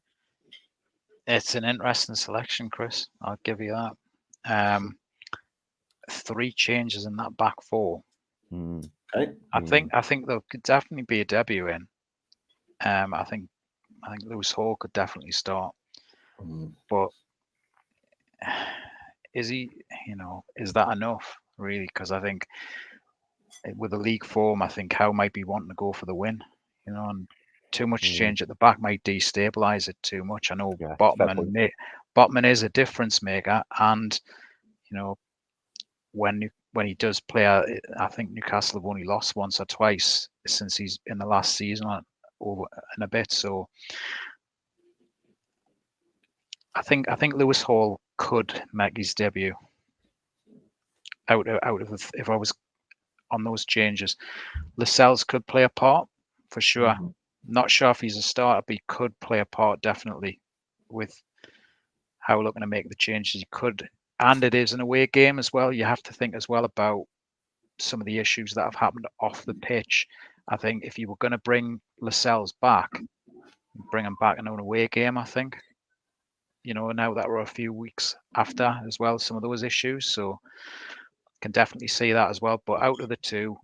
It's an interesting selection, Chris. I'll give you that. 3 changes in that back four. Okay. I think there could definitely be a debut in. I think Lewis Hall could definitely start. But is he? Is that enough really? Because I think with the league form, I think Howe might be wanting to go for the win. And too much change at the back might destabilize it too much. I know Botman is a difference maker, and when he does play, I think Newcastle have only lost once or twice since he's in the last season over and a bit. So I think Lewis Hall could make his debut out of if I was on those changes. Lascelles could play a part for sure. Not sure if he's a starter, but he could play a part definitely with how we're looking to make the changes. He could, and it is an away game as well. You have to think as well about some of the issues that have happened off the pitch. I think if you were going to bring Lascelles back, bring him back in an away game, I think. Now that we're a few weeks after as well, some of those issues. So can definitely see that as well. But out of the two,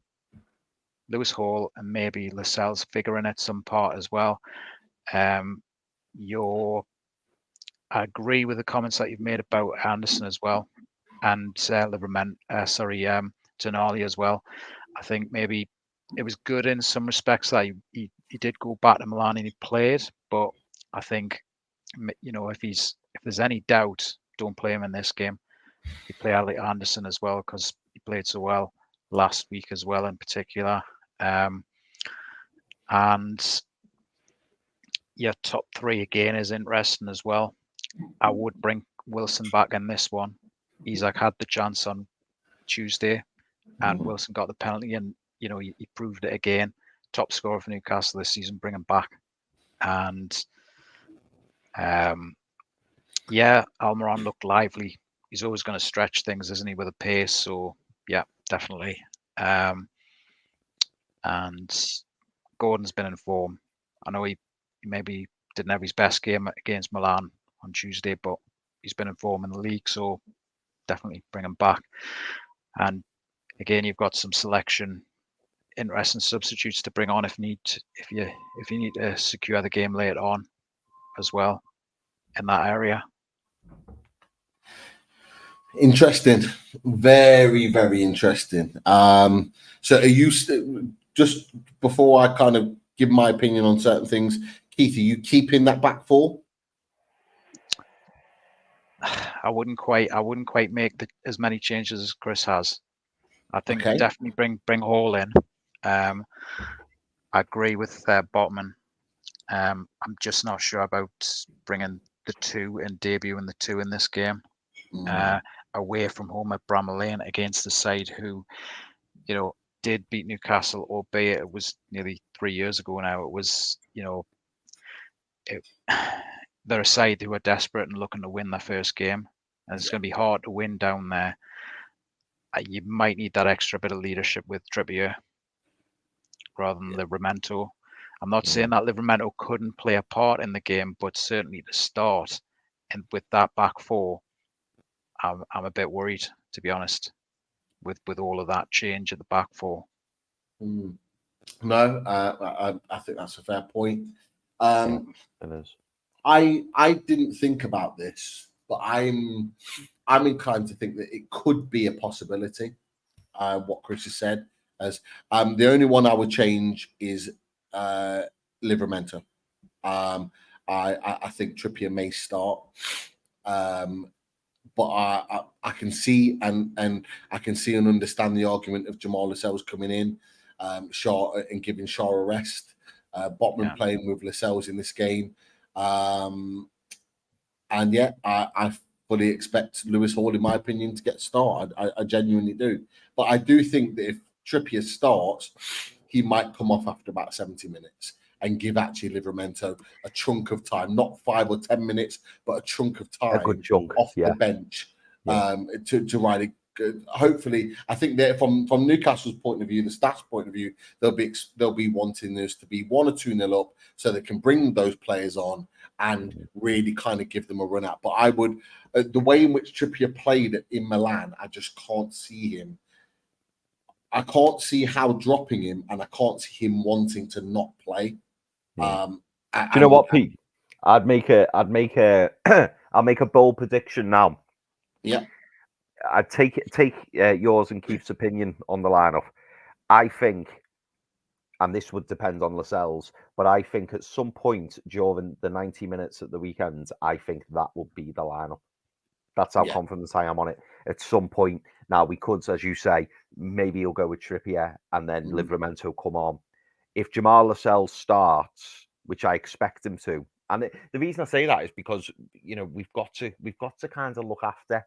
Lewis Hall and maybe Lascelles figuring at some part as well. I agree with the comments that you've made about Anderson as well, and Tonali as well. I think maybe it was good in some respects that he did go back to Milan and he played, but I think if there's any doubt, don't play him in this game. You play Ali Anderson as well because he played so well last week as well in particular. And yeah, top 3 again is interesting as well. I would bring Wilson back in this one. Isak had the chance on Tuesday and Wilson got the penalty, and he proved it again. Top scorer for Newcastle this season, bring him back. And Almiron looked lively. He's always going to stretch things, isn't he, with a pace? So yeah, definitely. and Gordon's been in form. I know he maybe didn't have his best game against Milan on Tuesday, but he's been in form in the league, so definitely bring him back. And again, you've got some selection, interesting substitutes to bring on if you need to secure the game later on as well in that area. Interesting, very, very interesting. So are you just before I kind of give my opinion on certain things, Keith, are you keeping that back four? I wouldn't quite make as many changes as Chris has. I think Okay. definitely bring Hall in. I agree with Botman. I'm just not sure about bringing the two and debuting the two in this game. Away from home at Bramall Lane against the side who, did beat Newcastle, albeit it was nearly 3 years ago now. It was, they're a side who are desperate and looking to win their first game, and it's going to be hard to win down there. You might need that extra bit of leadership with Trippier rather than Livramento. I'm not saying that Livramento couldn't play a part in the game, but certainly to start, and with that back four, I'm a bit worried, to be honest, with all of that change at the back four. No, I think that's a fair point. It is. I didn't think about this, but I'm inclined to think that it could be a possibility. What Chris has said, as the only one I would change is Livramento. I think Trippier may start, but I can see and I can see and understand the argument of Jamal Lascelles coming in, Shaw and giving Shaw a rest. Botman playing with Lascelles in this game, and I fully expect Lewis Hall, in my opinion, to get started. I genuinely do, but I do think that if Trippier starts, he might come off after about 70 minutes and give actually Livramento a chunk of time, not 5 or 10 minutes, but a chunk of time, a good chunk off the bench, to really. Hopefully, I think that from Newcastle's point of view, the stats point of view, they'll be wanting this to be 1 or 2-0 up, so they can bring those players on and really kind of give them a run out. But I would, the way in which Trippier played in Milan, I just can't see him. I can't see how dropping him, and I can't see him wanting to not play. Do you know what, Pete? I'll make a bold prediction now. Yeah. I'd take yours and Keith's opinion on the lineup. I think, and this would depend on Lascelles, but I think at some point during the 90 minutes at the weekend, I think that will be the lineup. That's how confident I am on it. At some point, now we could, as you say, maybe he'll go with Trippier and then Livramento come on. If Jamal Lascelles starts, which I expect him to, and the reason I say that is because we've got to kind of look after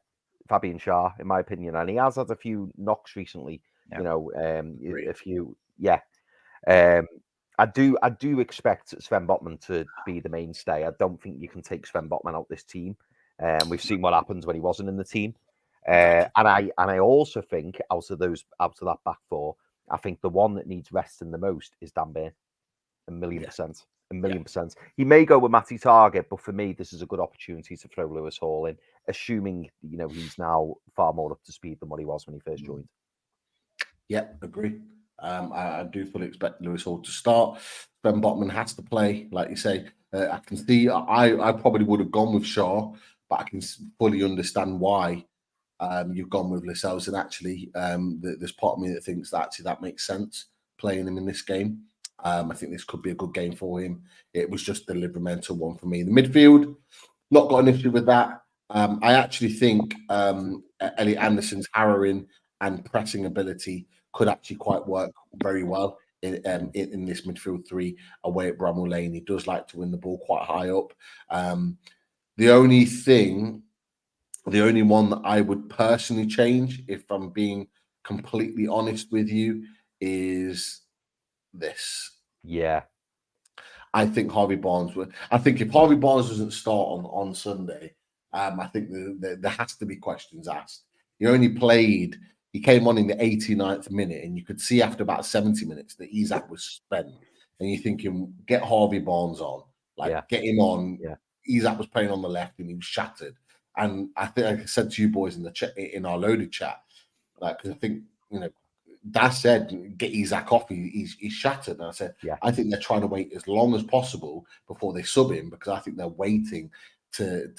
Fabian Schär, in my opinion, and he has had a few knocks recently. A few, I do expect Sven Botman to be the mainstay. I don't think you can take Sven Botman out this team. We've seen what happens when he wasn't in the team, and I also think out of that back four, I think the one that needs resting the most is Dan Burn. A million percent. He may go with Matty Target, but for me, this is a good opportunity to throw Lewis Hall in, assuming he's now far more up to speed than what he was when he first joined. Yeah, agree. I do fully expect Lewis Hall to start. Ben Botman has to play, like you say. I can see. I probably would have gone with Schär, but I can fully understand why you've gone with Lascelles. And actually, there's part of me that thinks that actually that makes sense, playing him in this game. I think this could be a good game for him. It was just the Livramento one for me. The midfield, not got an issue with that. I actually think Elliot Anderson's harrowing and pressing ability could actually quite work very well in this midfield three away at Bramall Lane. He does like to win the ball quite high up. The only one that I would personally change, if I'm being completely honest with you, is this. Yeah. I think Harvey Barnes would. I think if Harvey Barnes doesn't start on Sunday, I think there has to be questions asked. He only played he came on in the 89th minute, and you could see after about 70 minutes that Isak was spent. And you're thinking, get Harvey Barnes on, get him on. Yeah. Isak was playing on the left, and he was shattered. And I think, like I said to you boys in the chat, in our loaded chat, because I think Dad said, get Isak off. He's shattered. And I said, I think they're trying to wait as long as possible before they sub him, because I think they're waiting to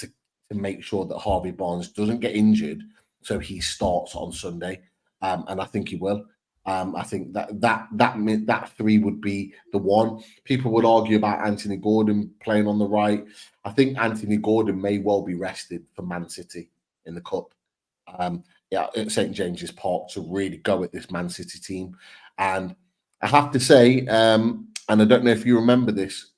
make sure that Harvey Barnes doesn't get injured, so he starts on Sunday. And I think he will. I think that three would be the one. People would argue about Anthony Gordon playing on the right. I think Anthony Gordon may well be rested for Man City in the cup. At St. James's Park, to really go at this Man City team. And I have to say, and I don't know if you remember this,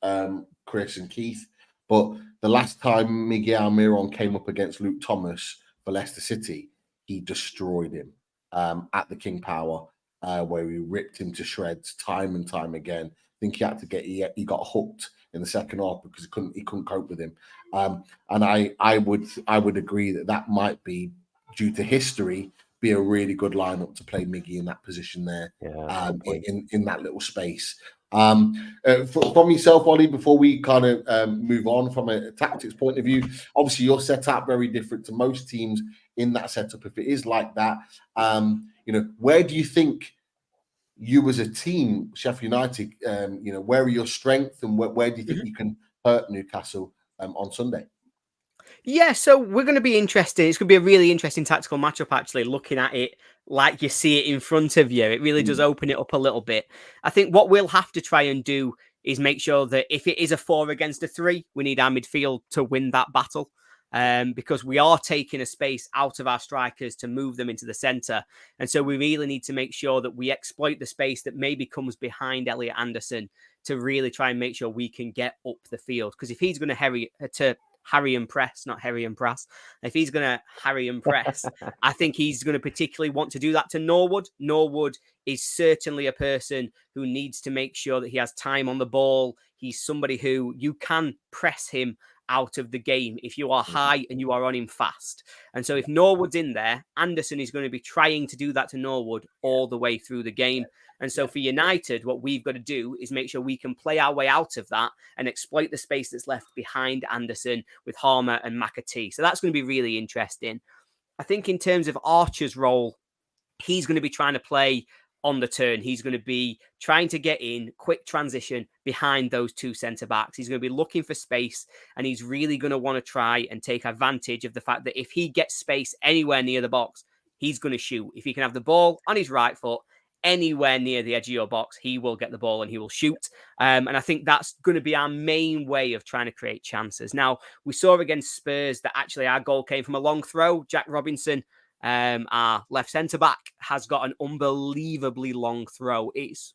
Chris and Keith, but the last time Miguel Almiron came up against Luke Thomas for Leicester City, he destroyed him at the King Power, where he ripped him to shreds time and time again. I think he got hooked in the second half because he couldn't cope with him. And I would agree that might be, due to history, be a really good lineup to play Miggy in that position there, in that little space. From yourself, Ollie, before we kind of move on from a tactics point of view, obviously your setup very different to most teams in that setup. If it is like that, where do you think you as a team, Sheffield United, where are your strengths, and where do you think you can hurt Newcastle on Sunday? Yeah, so we're going to be interested. It's going to be a really interesting tactical matchup, actually, looking at it like you see it in front of you. It really does open it up a little bit. I think what we'll have to try and do is make sure that if it is a 4 against a 3, we need our midfield to win that battle, because we are taking a space out of our strikers to move them into the centre. And so we really need to make sure that we exploit the space that maybe comes behind Elliot Anderson to really try and make sure we can get up the field. Because if he's going to Harry and press, not Harry and press. If he's going to Harry and press, I think he's going to particularly want to do that to Norwood. Norwood is certainly a person who needs to make sure that he has time on the ball. He's somebody who you can press him out of the game if you are high and you are on him fast. And so if Norwood's in there, Anderson is going to be trying to do that to Norwood all the way through the game. And so for United, what we've got to do is make sure we can play our way out of that and exploit the space that's left behind Anderson with Harmer and McAtee. So that's going to be really interesting. I think in terms of Archer's role, he's going to be trying to play on the turn. He's going to be trying to get in quick transition behind those two centre-backs. He's going to be looking for space, and he's really going to want to try and take advantage of the fact that if he gets space anywhere near the box, he's going to shoot. If he can have the ball on his right foot, anywhere near the edge of your box, he will get the ball and he will shoot. And I think that's going to be our main way of trying to create chances. Now, we saw against Spurs that actually our goal came from a long throw. Jack Robinson, our left centre-back, has got an unbelievably long throw. It's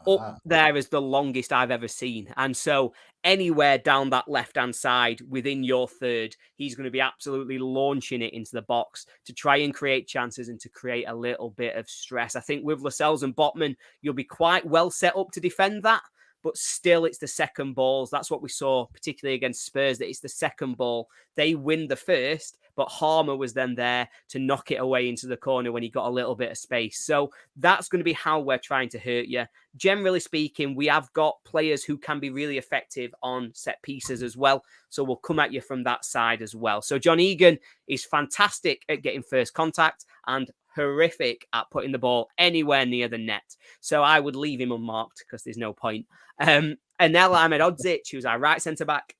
up there as the longest I've ever seen. And so anywhere down that left-hand side within your third, he's going to be absolutely launching it into the box to try and create chances and to create a little bit of stress. I think with Lascelles and Botman, you'll be quite well set up to defend that, but still it's the second balls. That's what we saw, particularly against Spurs, that it's the second ball. They win the first, but Harmer was then there to knock it away into the corner when he got a little bit of space. So that's going to be how we're trying to hurt you. Generally speaking, we have got players who can be really effective on set pieces as well. So we'll come at you from that side as well. So John Egan is fantastic at getting first contact and horrific at putting the ball anywhere near the net. So I would leave him unmarked because there's no point. Anel Ahmedodzic, who's our right centre-back,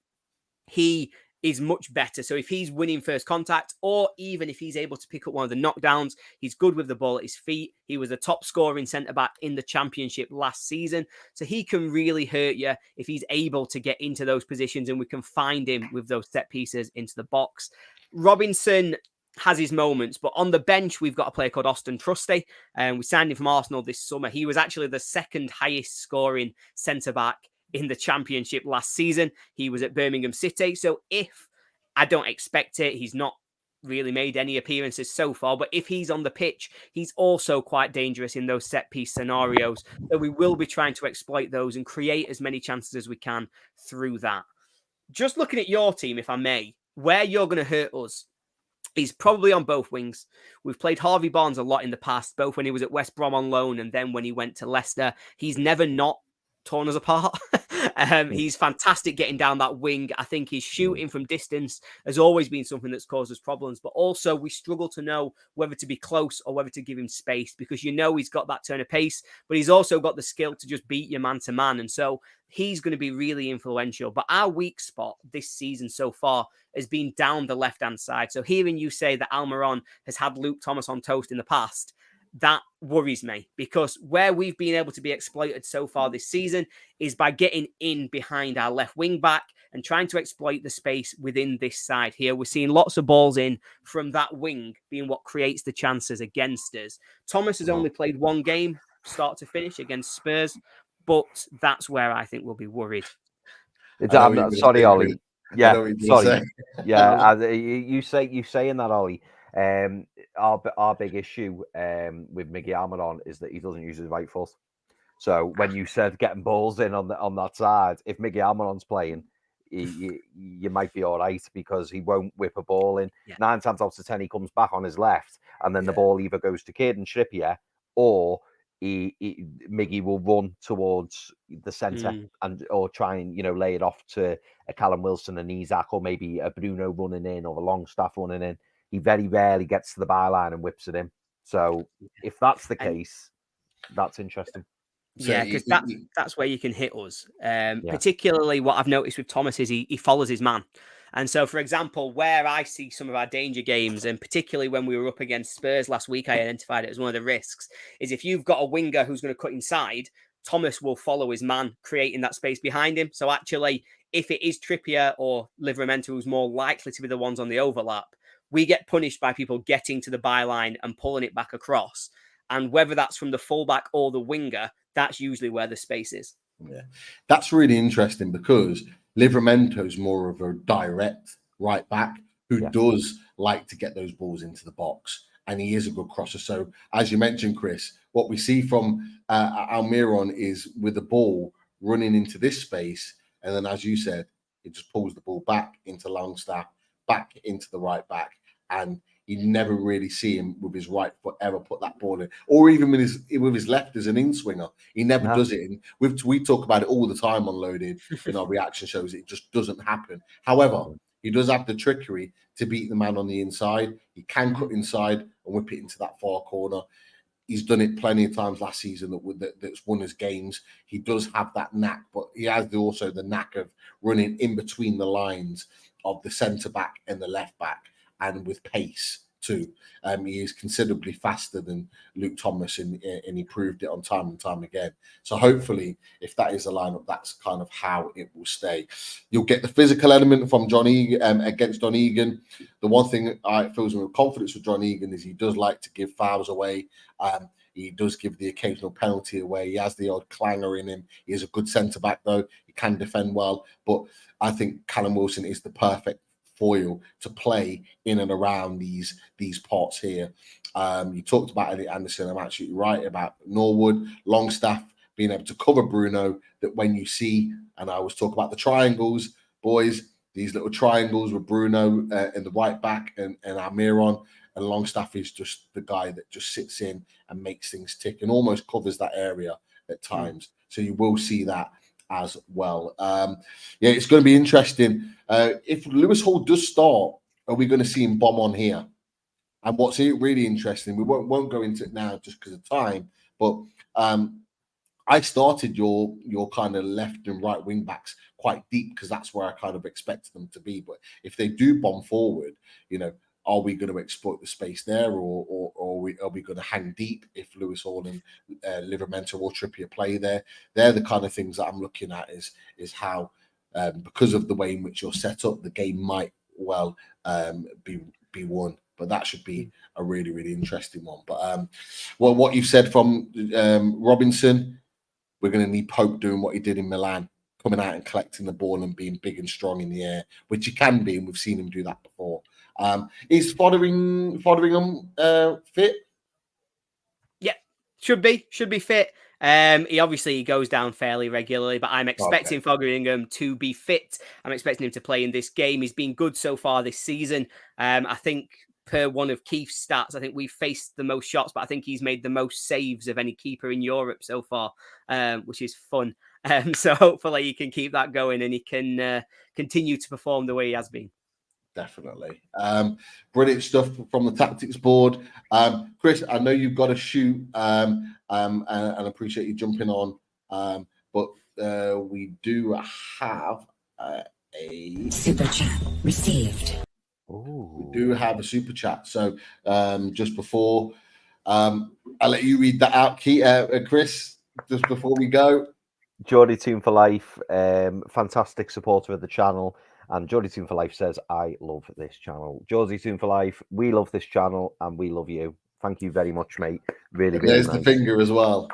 he is much better. So if he's winning first contact, or even if he's able to pick up one of the knockdowns, he's good with the ball at his feet. He was a top scoring centre-back in the Championship last season. So he can really hurt you if he's able to get into those positions, and we can find him with those set pieces into the box. Robinson has his moments, but on the bench, we've got a player called Austin Trusty, and we signed him from Arsenal this summer. He was actually the second highest scoring centre-back in the Championship last season. He was at Birmingham City. So if, I don't expect it, he's not really made any appearances so far, but if he's on the pitch, he's also quite dangerous in those set piece scenarios. So we will be trying to exploit those and create as many chances as we can through that. Just looking at your team, if I may, where you're going to hurt us He's probably on both wings. We've played Harvey Barnes a lot in the past, both when he was at West Brom on loan and then when he went to Leicester. He's never not torn us apart. He's fantastic getting down that wing. I think his shooting from distance has always been something that's caused us problems, but also we struggle to know whether to be close or whether to give him space, because he's got that turn of pace, but he's also got the skill to just beat you man to man. And so he's going to be really influential. But our weak spot this season so far has been down the left-hand side. So hearing you say that Almiron has had Luke Thomas on toast in the past, that worries me, because where we've been able to be exploited so far this season is by getting in behind our left wing back and trying to exploit the space within this side here. We're seeing lots of balls in from that wing being what creates the chances against us. Thomas has only played one game start to finish against Spurs, but that's where I think we'll be worried. I'm sorry, Ollie. Yeah, sorry. Yeah, you saying that, Ollie. Our big issue with Miggy Almiron is that he doesn't use his right foot. So when you said getting balls in on that side, if Miggy Almiron's playing, you might be all right, because he won't whip a ball in. 9 times out of 10, he comes back on his left, and then the ball either goes to Kieran Trippier, or Miggy will run towards the centre or try and lay it off to a Callum Wilson and Isak, or maybe a Bruno running in or a Longstaff running in. He very rarely gets to the byline and whips it in. So if that's the case, that's interesting. Yeah, because that's where you can hit us. Particularly what I've noticed with Thomas is he follows his man. And so, for example, where I see some of our danger games, and particularly when we were up against Spurs last week, I identified it as one of the risks, is if you've got a winger who's going to cut inside, Thomas will follow his man, creating that space behind him. So actually, if it is Trippier or Livramento who's more likely to be the ones on the overlap, we get punished by people getting to the byline and pulling it back across. And whether that's from the fullback or the winger, that's usually where the space is. Yeah, that's really interesting, because Livramento's more of a direct right back who does like to get those balls into the box, and he is a good crosser. So, as you mentioned, Chris, what we see from Almiron is with the ball running into this space, and then, as you said, it just pulls the ball back into Longstaff, back into the right back, and you never really see him with his right foot ever put that ball in, or even with his left as an in-swinger. He never does it. And we talk about it all the time on Loaded in our reaction shows. It just doesn't happen. However, he does have the trickery to beat the man on the inside. He can cut inside and whip it into that far corner. He's done it plenty of times last season that's won us games. He does have that knack, but he has also the knack of running in between the lines of the centre back and the left back, and with pace too. He is considerably faster than Luke Thomas, and he proved it on time and time again. So hopefully, if that is a lineup, that's kind of how it will stay. You'll get the physical element from John Egan against John Egan. The one thing I fills me with confidence with John Egan is he does like to give fouls away. He does give the occasional penalty away. He has the odd clanger in him. He is a good centre back though. He can defend well, but I think Callum Wilson is the perfect foil to play in and around these parts here. You talked about Elliot Anderson. I'm absolutely right about Norwood, Longstaff being able to cover Bruno. That when you see, and I always talk about the triangles, boys, these little triangles with Bruno in the right back and Almiron, and Longstaff is just the guy that just sits in and makes things tick and almost covers that area at times. So you will see that as well. It's going to be interesting. If Lewis Hall does start, are we going to see him bomb on here? And what's really interesting, we won't go into it now just because of time, but I started your kind of left and right wing backs quite deep, because that's where I kind of expected them to be. But if they do bomb forward, are we going to exploit the space there, or are we going to hang deep if Lewis Hall and Livramento or Trippier play there? They're the kind of things that I'm looking at is how, because of the way in which you're set up, the game might well be won. But that should be a really, really interesting one. But what you've said from Robinson, we're going to need Pope doing what he did in Milan, coming out and collecting the ball and being big and strong in the air, which he can be, and we've seen him do that before. Is Fotheringham fit? Yeah, should be fit. He goes down fairly regularly, but I'm expecting Fotheringham to be fit. I'm expecting him to play in this game. He's been good so far this season. I think per one of Keith's stats, I think we've faced the most shots, but I think he's made the most saves of any keeper in Europe so far, which is fun. So hopefully he can keep that going and he can continue to perform the way he has been. Definitely. Brilliant stuff from the tactics board. Chris, I know you've got to shoot and appreciate you jumping on. But we do have a super chat received. We do have a super chat. So just before I'll let you read that out, Chris, just before we go. Geordie Team for Life, fantastic supporter of the channel. And Geordie Team for Life says, I love this channel. Geordie Team for Life, we love this channel and we love you. Thank you very much, mate. Really, really There's nice. the finger as well.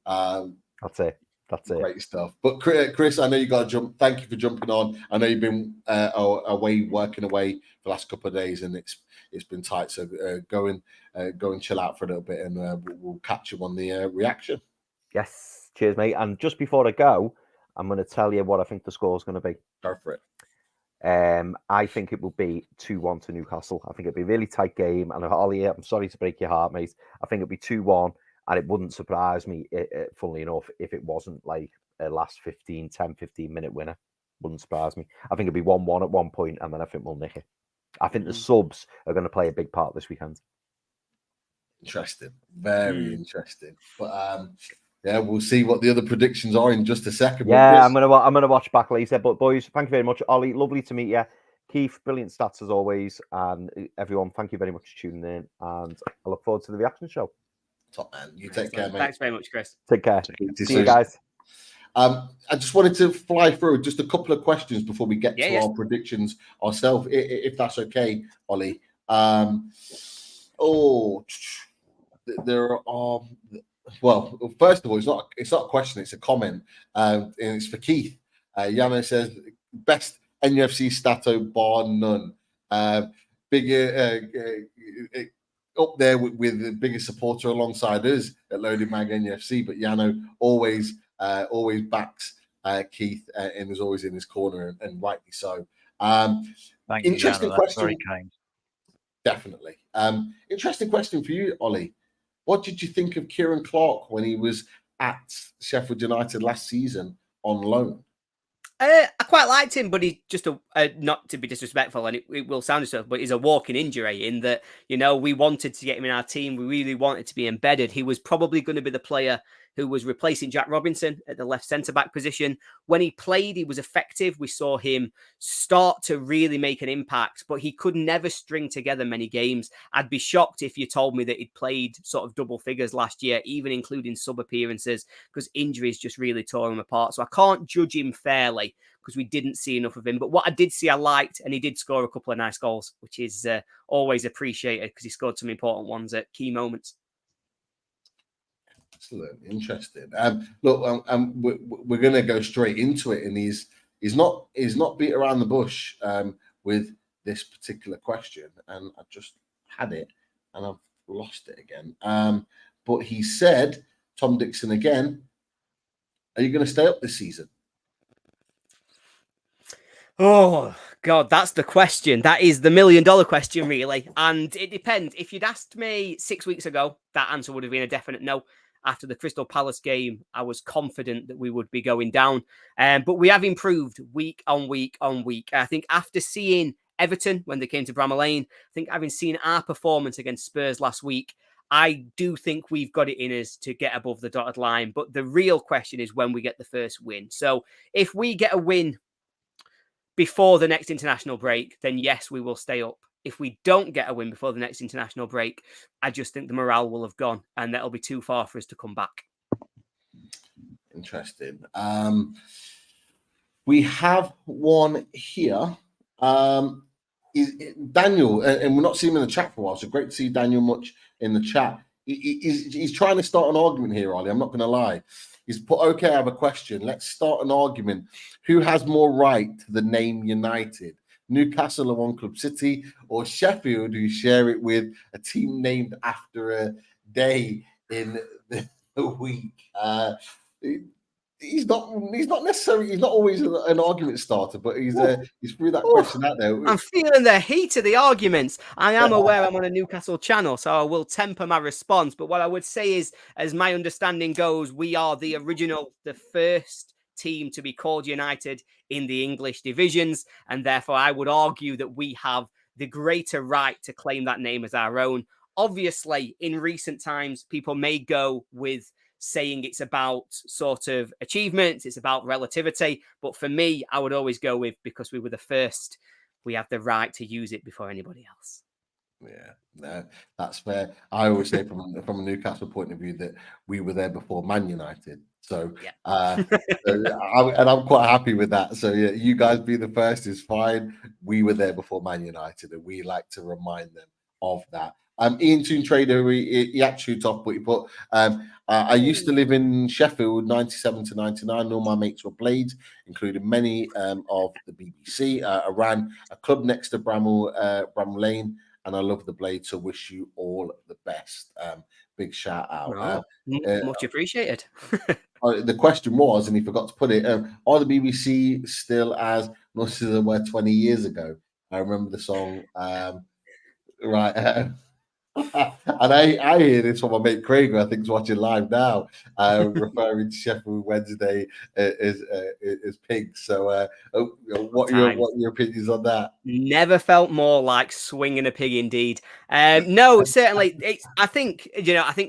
That's it. That's it. Great stuff. But Chris, I know you got to jump. Thank you for jumping on. I know you've been working away for the last couple of days, and it's been tight. So go and chill out for a little bit, and we'll catch you on the reaction. Yes, cheers, mate. And just before I go, I'm going to tell you what I think the score is going to be. Go for it. I think it will be 2-1 to Newcastle. I think it'll be a really tight game. And Ollie, I'm sorry to break your heart, mate. I think it'll be 2-1. And it wouldn't surprise me, funnily enough, if it wasn't like a last 10-15-minute winner. Wouldn't surprise me. I think it'll be 1-1 at one point, and then I think we'll nick it. I think the subs are going to play a big part this weekend. Interesting. Very interesting. But yeah, we'll see what the other predictions are in just a second. Yeah, I'm gonna watch back later. But boys, thank you very much. Ollie, lovely to meet you. Keith, brilliant stats as always. And everyone, thank you very much for tuning in. And I look forward to the reaction show. Top man. You take care, mate. Thanks very much, Chris. Take care. See you guys. I just wanted to fly through just a couple of questions before we get to our predictions ourselves, if that's okay, Ollie. There are. Well, first of all, it's not a question; it's a comment, and it's for Keith. Yano says, "Best NUFC stato bar none." Up there with the biggest supporter alongside us at Loaded Mag NUFC, but Yano always backs Keith and is always in his corner, and rightly so. Thank you, interesting Yano. question. That's very kind. Definitely. Interesting question for you, Ollie. What did you think of Kieran Clark when he was at Sheffield United last season on loan? I quite liked him, but he's just not to be disrespectful, and it will sound so, but he's a walking injury in that, we wanted to get him in our team. We really wanted to be embedded. He was probably going to be the player who was replacing Jack Robinson at the left centre-back position. When he played, he was effective. We saw him start to really make an impact, but he could never string together many games. I'd be shocked if you told me that he'd played sort of double figures last year, even including sub-appearances, because injuries just really tore him apart. So I can't judge him fairly because we didn't see enough of him. But what I did see, I liked, and he did score a couple of nice goals, which is always appreciated because he scored some important ones at key moments. Excellent, interesting. Look, we're going to go straight into it, and he's not beat around the bush with this particular question, and I just had it and I've lost it again. But he said, Tom Dixon again, are you going to stay up this season? Oh, God, that's the question. That is the $1 million question, really. And it depends. If you'd asked me 6 weeks ago, that answer would have been a definite no. After the Crystal Palace game, I was confident that we would be going down. But we have improved week on week on week. I think after seeing Everton when they came to Bramall Lane, I think having seen our performance against Spurs last week, I do think we've got it in us to get above the dotted line. But the real question is when we get the first win. So if we get a win before the next international break, then yes, we will stay up. If we don't get a win before the next international break, I just think the morale will have gone and that'll be too far for us to come back. Interesting. We have one here. Daniel, and we're not seeing him in the chat for a while, so great to see Daniel much in the chat. He's trying to start an argument here, Ollie. I'm not going to lie. He's put, okay, I have a question. Let's start an argument. Who has more right to the name United? Newcastle and One Club City, or Sheffield, who share it with a team named after a day in the week? he's not necessarily he's not always an argument starter, but he's threw that Ooh. question out there. I'm feeling the heat of the arguments. I am aware I'm on a Newcastle channel, so I will temper my response. But what I would say is, as my understanding goes, we are the first team to be called United in the English divisions, and therefore I would argue that we have the greater right to claim that name as our own. Obviously, in recent times, people may go with saying it's about sort of achievements, it's about relativity. But for me, I would always go with because we were the first, we have the right to use it before anybody else. Yeah, no, that's fair. I always say from a Newcastle point of view that we were there before Man United. So, Yeah. and I'm quite happy with that. So, yeah, you guys be the first is fine. We were there before Man United, and we like to remind them of that. Ian Toon Trader, he actually top, but he put, I used to live in Sheffield, 97 to 99. All my mates were Blades, including many of the BBC. I ran a club next to Bramall Lane, and I love the Blade, so wish you all the best. Big shout out. Much appreciated. The question was, and he forgot to put it, are the BBC still as nice as they were 20 years ago? I remember the song, right. And I hear this from my mate Craig, who I think is watching live now, referring to Sheffield Wednesday as pigs. So, what are your opinions on that? Never felt more like swinging a pig, indeed. No, certainly. I think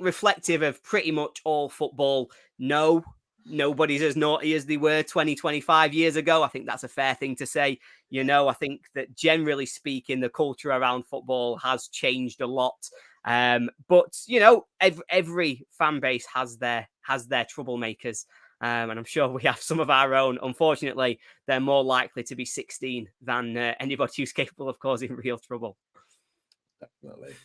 reflective of pretty much all football. No, nobody's as naughty as they were 20, 25 years ago. I think that's a fair thing to say. I think that generally speaking, the culture around football has changed a lot. But every fan base has their troublemakers. And I'm sure we have some of our own. Unfortunately, they're more likely to be 16 than anybody who's capable of causing real trouble. Definitely.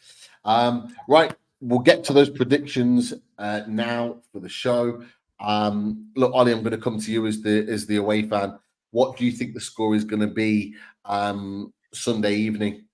Right, we'll get to those predictions now for the show. Look, Ollie, I'm going to come to you as the away fan. What do you think the score is going to be Sunday evening?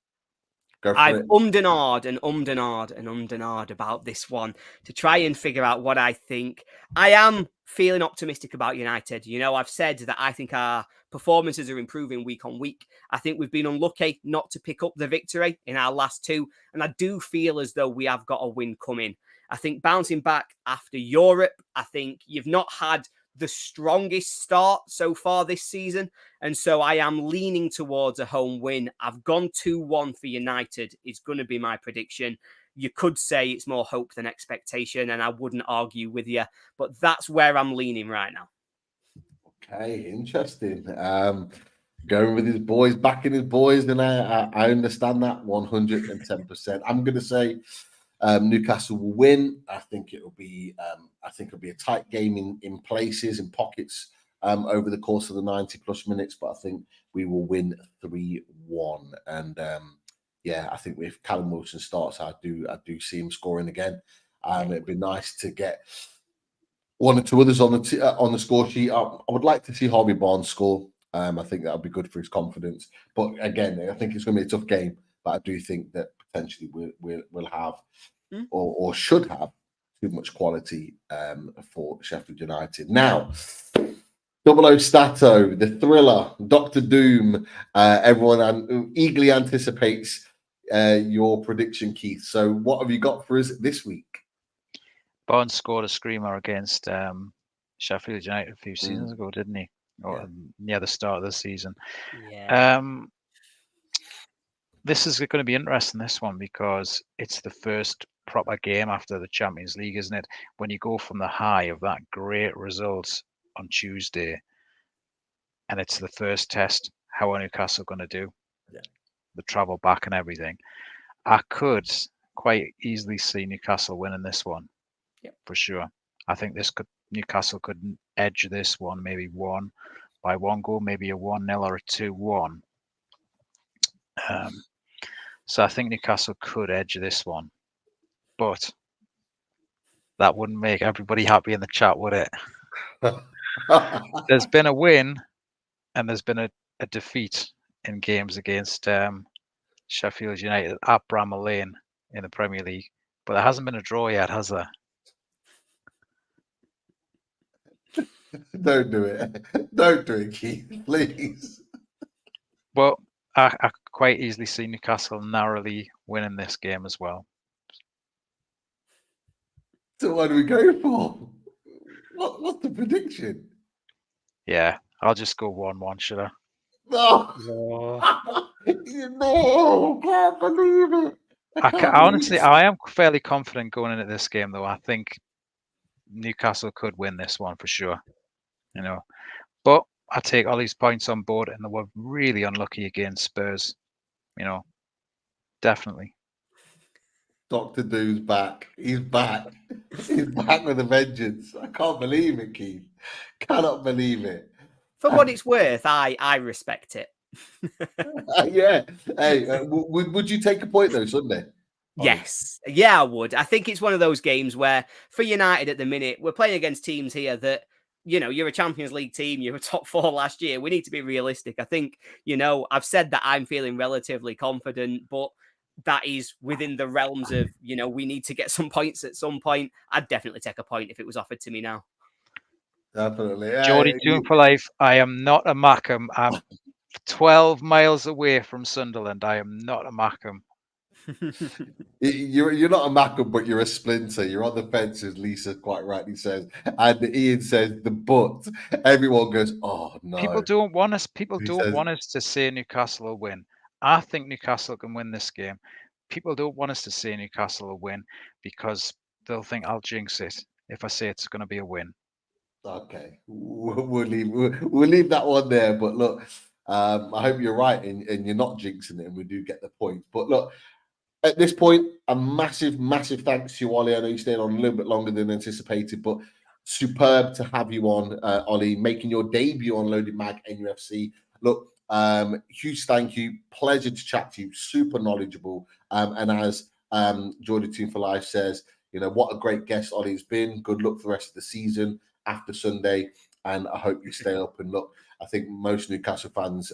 I've ummed and ahed about this one to try and figure out what I think. I am feeling optimistic about United. I've said that I think our performances are improving week on week. I think we've been unlucky not to pick up the victory in our last two, and I do feel as though we have got a win coming. I think bouncing back after Europe, I think you've not had the strongest start so far this season, and so I am leaning towards a home win. I've gone 2-1 for United is going to be my prediction. You could say it's more hope than expectation, and I wouldn't argue with you, but that's where I'm leaning right now. Okay, interesting. Going with his boys, backing his boys, and I understand that 110%. I'm going to say Newcastle will win. I think it'll be a tight game in places, in pockets over the course of the 90+ minutes, but I think we will win 3-1. And I think if Callum Wilson starts, I do see him scoring again. It'd be nice to get one or two others on the score sheet. I would like to see Harvey Barnes score. I think that would be good for his confidence. But again, I think it's going to be a tough game. But I do think that potentially we'll have or should have too much quality for Sheffield United. Now, 00 Stato, the thriller, Dr. Doom. Everyone eagerly anticipates your prediction, Keith. So what have you got for us this week? Barnes scored a screamer against Sheffield United a few seasons ago, didn't he? Or near the start of the season. Yeah. This is going to be interesting, this one, because it's the first proper game after the Champions League, isn't it? When you go from the high of that great result on Tuesday, and it's the first test, how are Newcastle going to do? Yeah. The travel back and everything. I could quite easily see Newcastle winning this one, for sure. I think Newcastle could edge this one, maybe won by one goal, maybe a 1-0 or a 2-1. So I think Newcastle could edge this one, but that wouldn't make everybody happy in the chat, would it? There's been a win and there's been a defeat in games against Sheffield United at Bramall Lane in the Premier League, but there hasn't been a draw yet, has there? Don't do it. Don't do it, Keith, please. But I could quite easily see Newcastle narrowly winning this game as well. So what do we go for? What's the prediction? Yeah, I'll just go 1-1, should I? No, Oh. no, can't believe it. Honestly, I am fairly confident going into this game, though. I think Newcastle could win this one for sure. You know, but I take Ollie's points on board, and they were really unlucky against Spurs. You know, definitely. Dr. Doom's back. He's back. He's back with a vengeance. I can't believe it, Keith. Cannot believe it. For what it's worth, I respect it. Yeah. Hey, would you take a point though Sunday? Yes. Yeah, I would. I think it's one of those games where for United at the minute, we're playing against teams here that, you know, you're a Champions League team, you're a top 4 last year. We need to be realistic. I think, you know, I've said that I'm feeling relatively confident, but that is within the realms of, you know, we need to get some points at some point. I'd definitely take a point if it was offered to me now. Definitely. Geordie Doom for life. I am not a Mackham. I'm 12 miles away from Sunderland. I am not a Mackham. You're not a Mackham, but you're a splinter. You're on the fence, as Lisa quite rightly says. And Ian says the but. Everyone goes, oh no. People don't want us. People He don't says- want us to say Newcastle will win. I think Newcastle can win this game. People don't want us to say Newcastle will win because they'll think I'll jinx it if I say it's going to be a win. Okay, we'll leave that one there. But look, I hope you're right and you're not jinxing it, and we do get the point. But look, at this point, a massive thanks to you, Ollie. I know you stayed on a little bit longer than anticipated, but superb to have you on, Ollie, making your debut on Loaded Mag NUFC. Look, huge thank you. Pleasure to chat to you. Super knowledgeable. And as Geordie Team for Life says, you know, what a great guest Ollie's been. Good luck for the rest of the season after Sunday. And I hope you stay up. And look, I think most Newcastle fans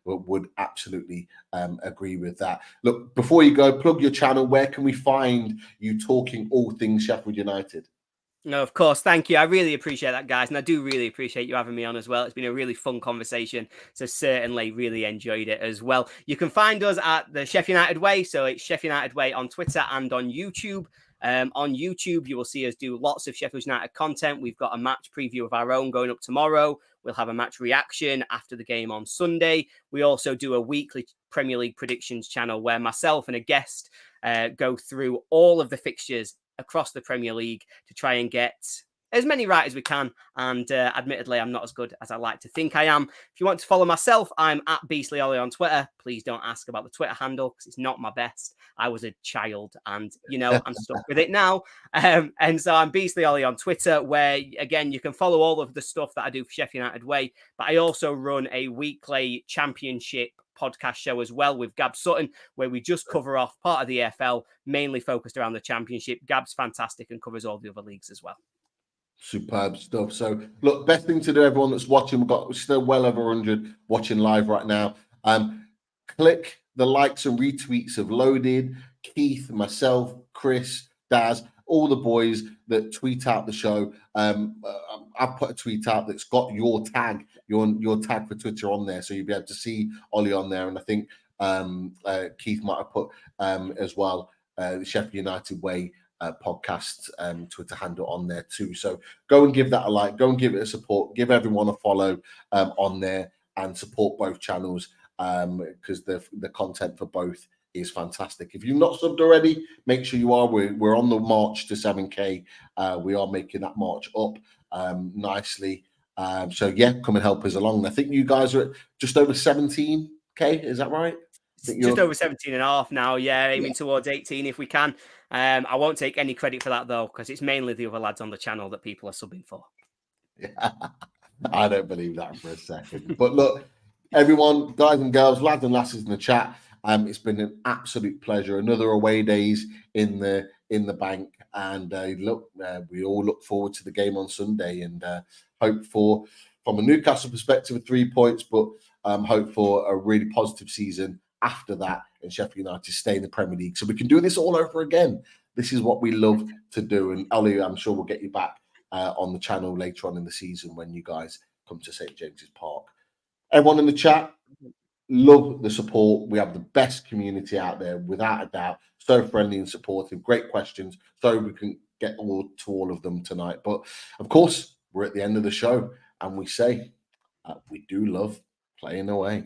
would absolutely agree with that. Look, before you go, plug your channel. Where can we find you talking all things Sheffield United? No, of course. Thank you. I really appreciate that, guys. And I do really appreciate you having me on as well. It's been a really fun conversation. So certainly really enjoyed it as well. You can find us at the Sheffield United Way. So it's Sheffield United Way on Twitter and on YouTube. On YouTube, you will see us do lots of Sheffield United content. We've got a match preview of our own going up tomorrow. We'll have a match reaction after the game on Sunday. We also do a weekly Premier League predictions channel where myself and a guest go through all of the fixtures across the Premier League to try and get as many right as we can. And admittedly, I'm not as good as I like to think I am. If you want to follow myself, I'm at Beastly Ollie on Twitter. Please don't ask about the Twitter handle because it's not my best. I was a child and, you know, I'm stuck with it now. And so I'm Beastly Ollie on Twitter, where, again, you can follow all of the stuff that I do for Sheffield United Way. But I also run a weekly championship podcast show as well with Gab Sutton, where we just cover off part of the EFL, mainly focused around the championship. Gab's fantastic and covers all the other leagues as well. Superb stuff. So look, best thing to do, everyone that's watching, we're still well over 100 watching live right now. Click the likes and retweets of Loaded, Keith, myself, Chris, Daz, all the boys that tweet out the show. I've put a tweet out that's got your tag, your tag for Twitter on there, so you'll be able to see Ollie on there. And I think Keith might have put as well the Sheffield United Way podcast Twitter handle on there too. So go and give that a like, go and give it a support, give everyone a follow on there, and support both channels because the content for both is fantastic. If you've not subbed already, make sure you are. We're on the march to 7K. We are making that march up nicely. So yeah, come and help us along. I think you guys are at just over 17K. Is that right? Just over 17 and a half now. Yeah, aiming towards 18 if we can. I won't take any credit for that though, because it's mainly the other lads on the channel that people are subbing for. Yeah, I don't believe that for a second. But look, everyone, guys and girls, lads and lasses in the chat, it's been an absolute pleasure. Another away days in the bank, and we all look forward to the game on Sunday, and hope for, from a Newcastle perspective, 3 points, but hope for a really positive season after that, and Sheffield United stay in the Premier League, so we can do this all over again. This is what we love to do, and Ollie, I'm sure we'll get you back on the channel later on in the season when you guys come to St. James's Park. Everyone in the chat, love the support. We have the best community out there, without a doubt. So friendly and supportive. Great questions. So we can get to all of them tonight. But of course, we're at the end of the show, and we say we do love playing away.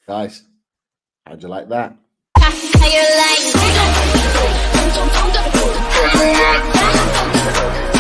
Guys, how'd you like that? How you like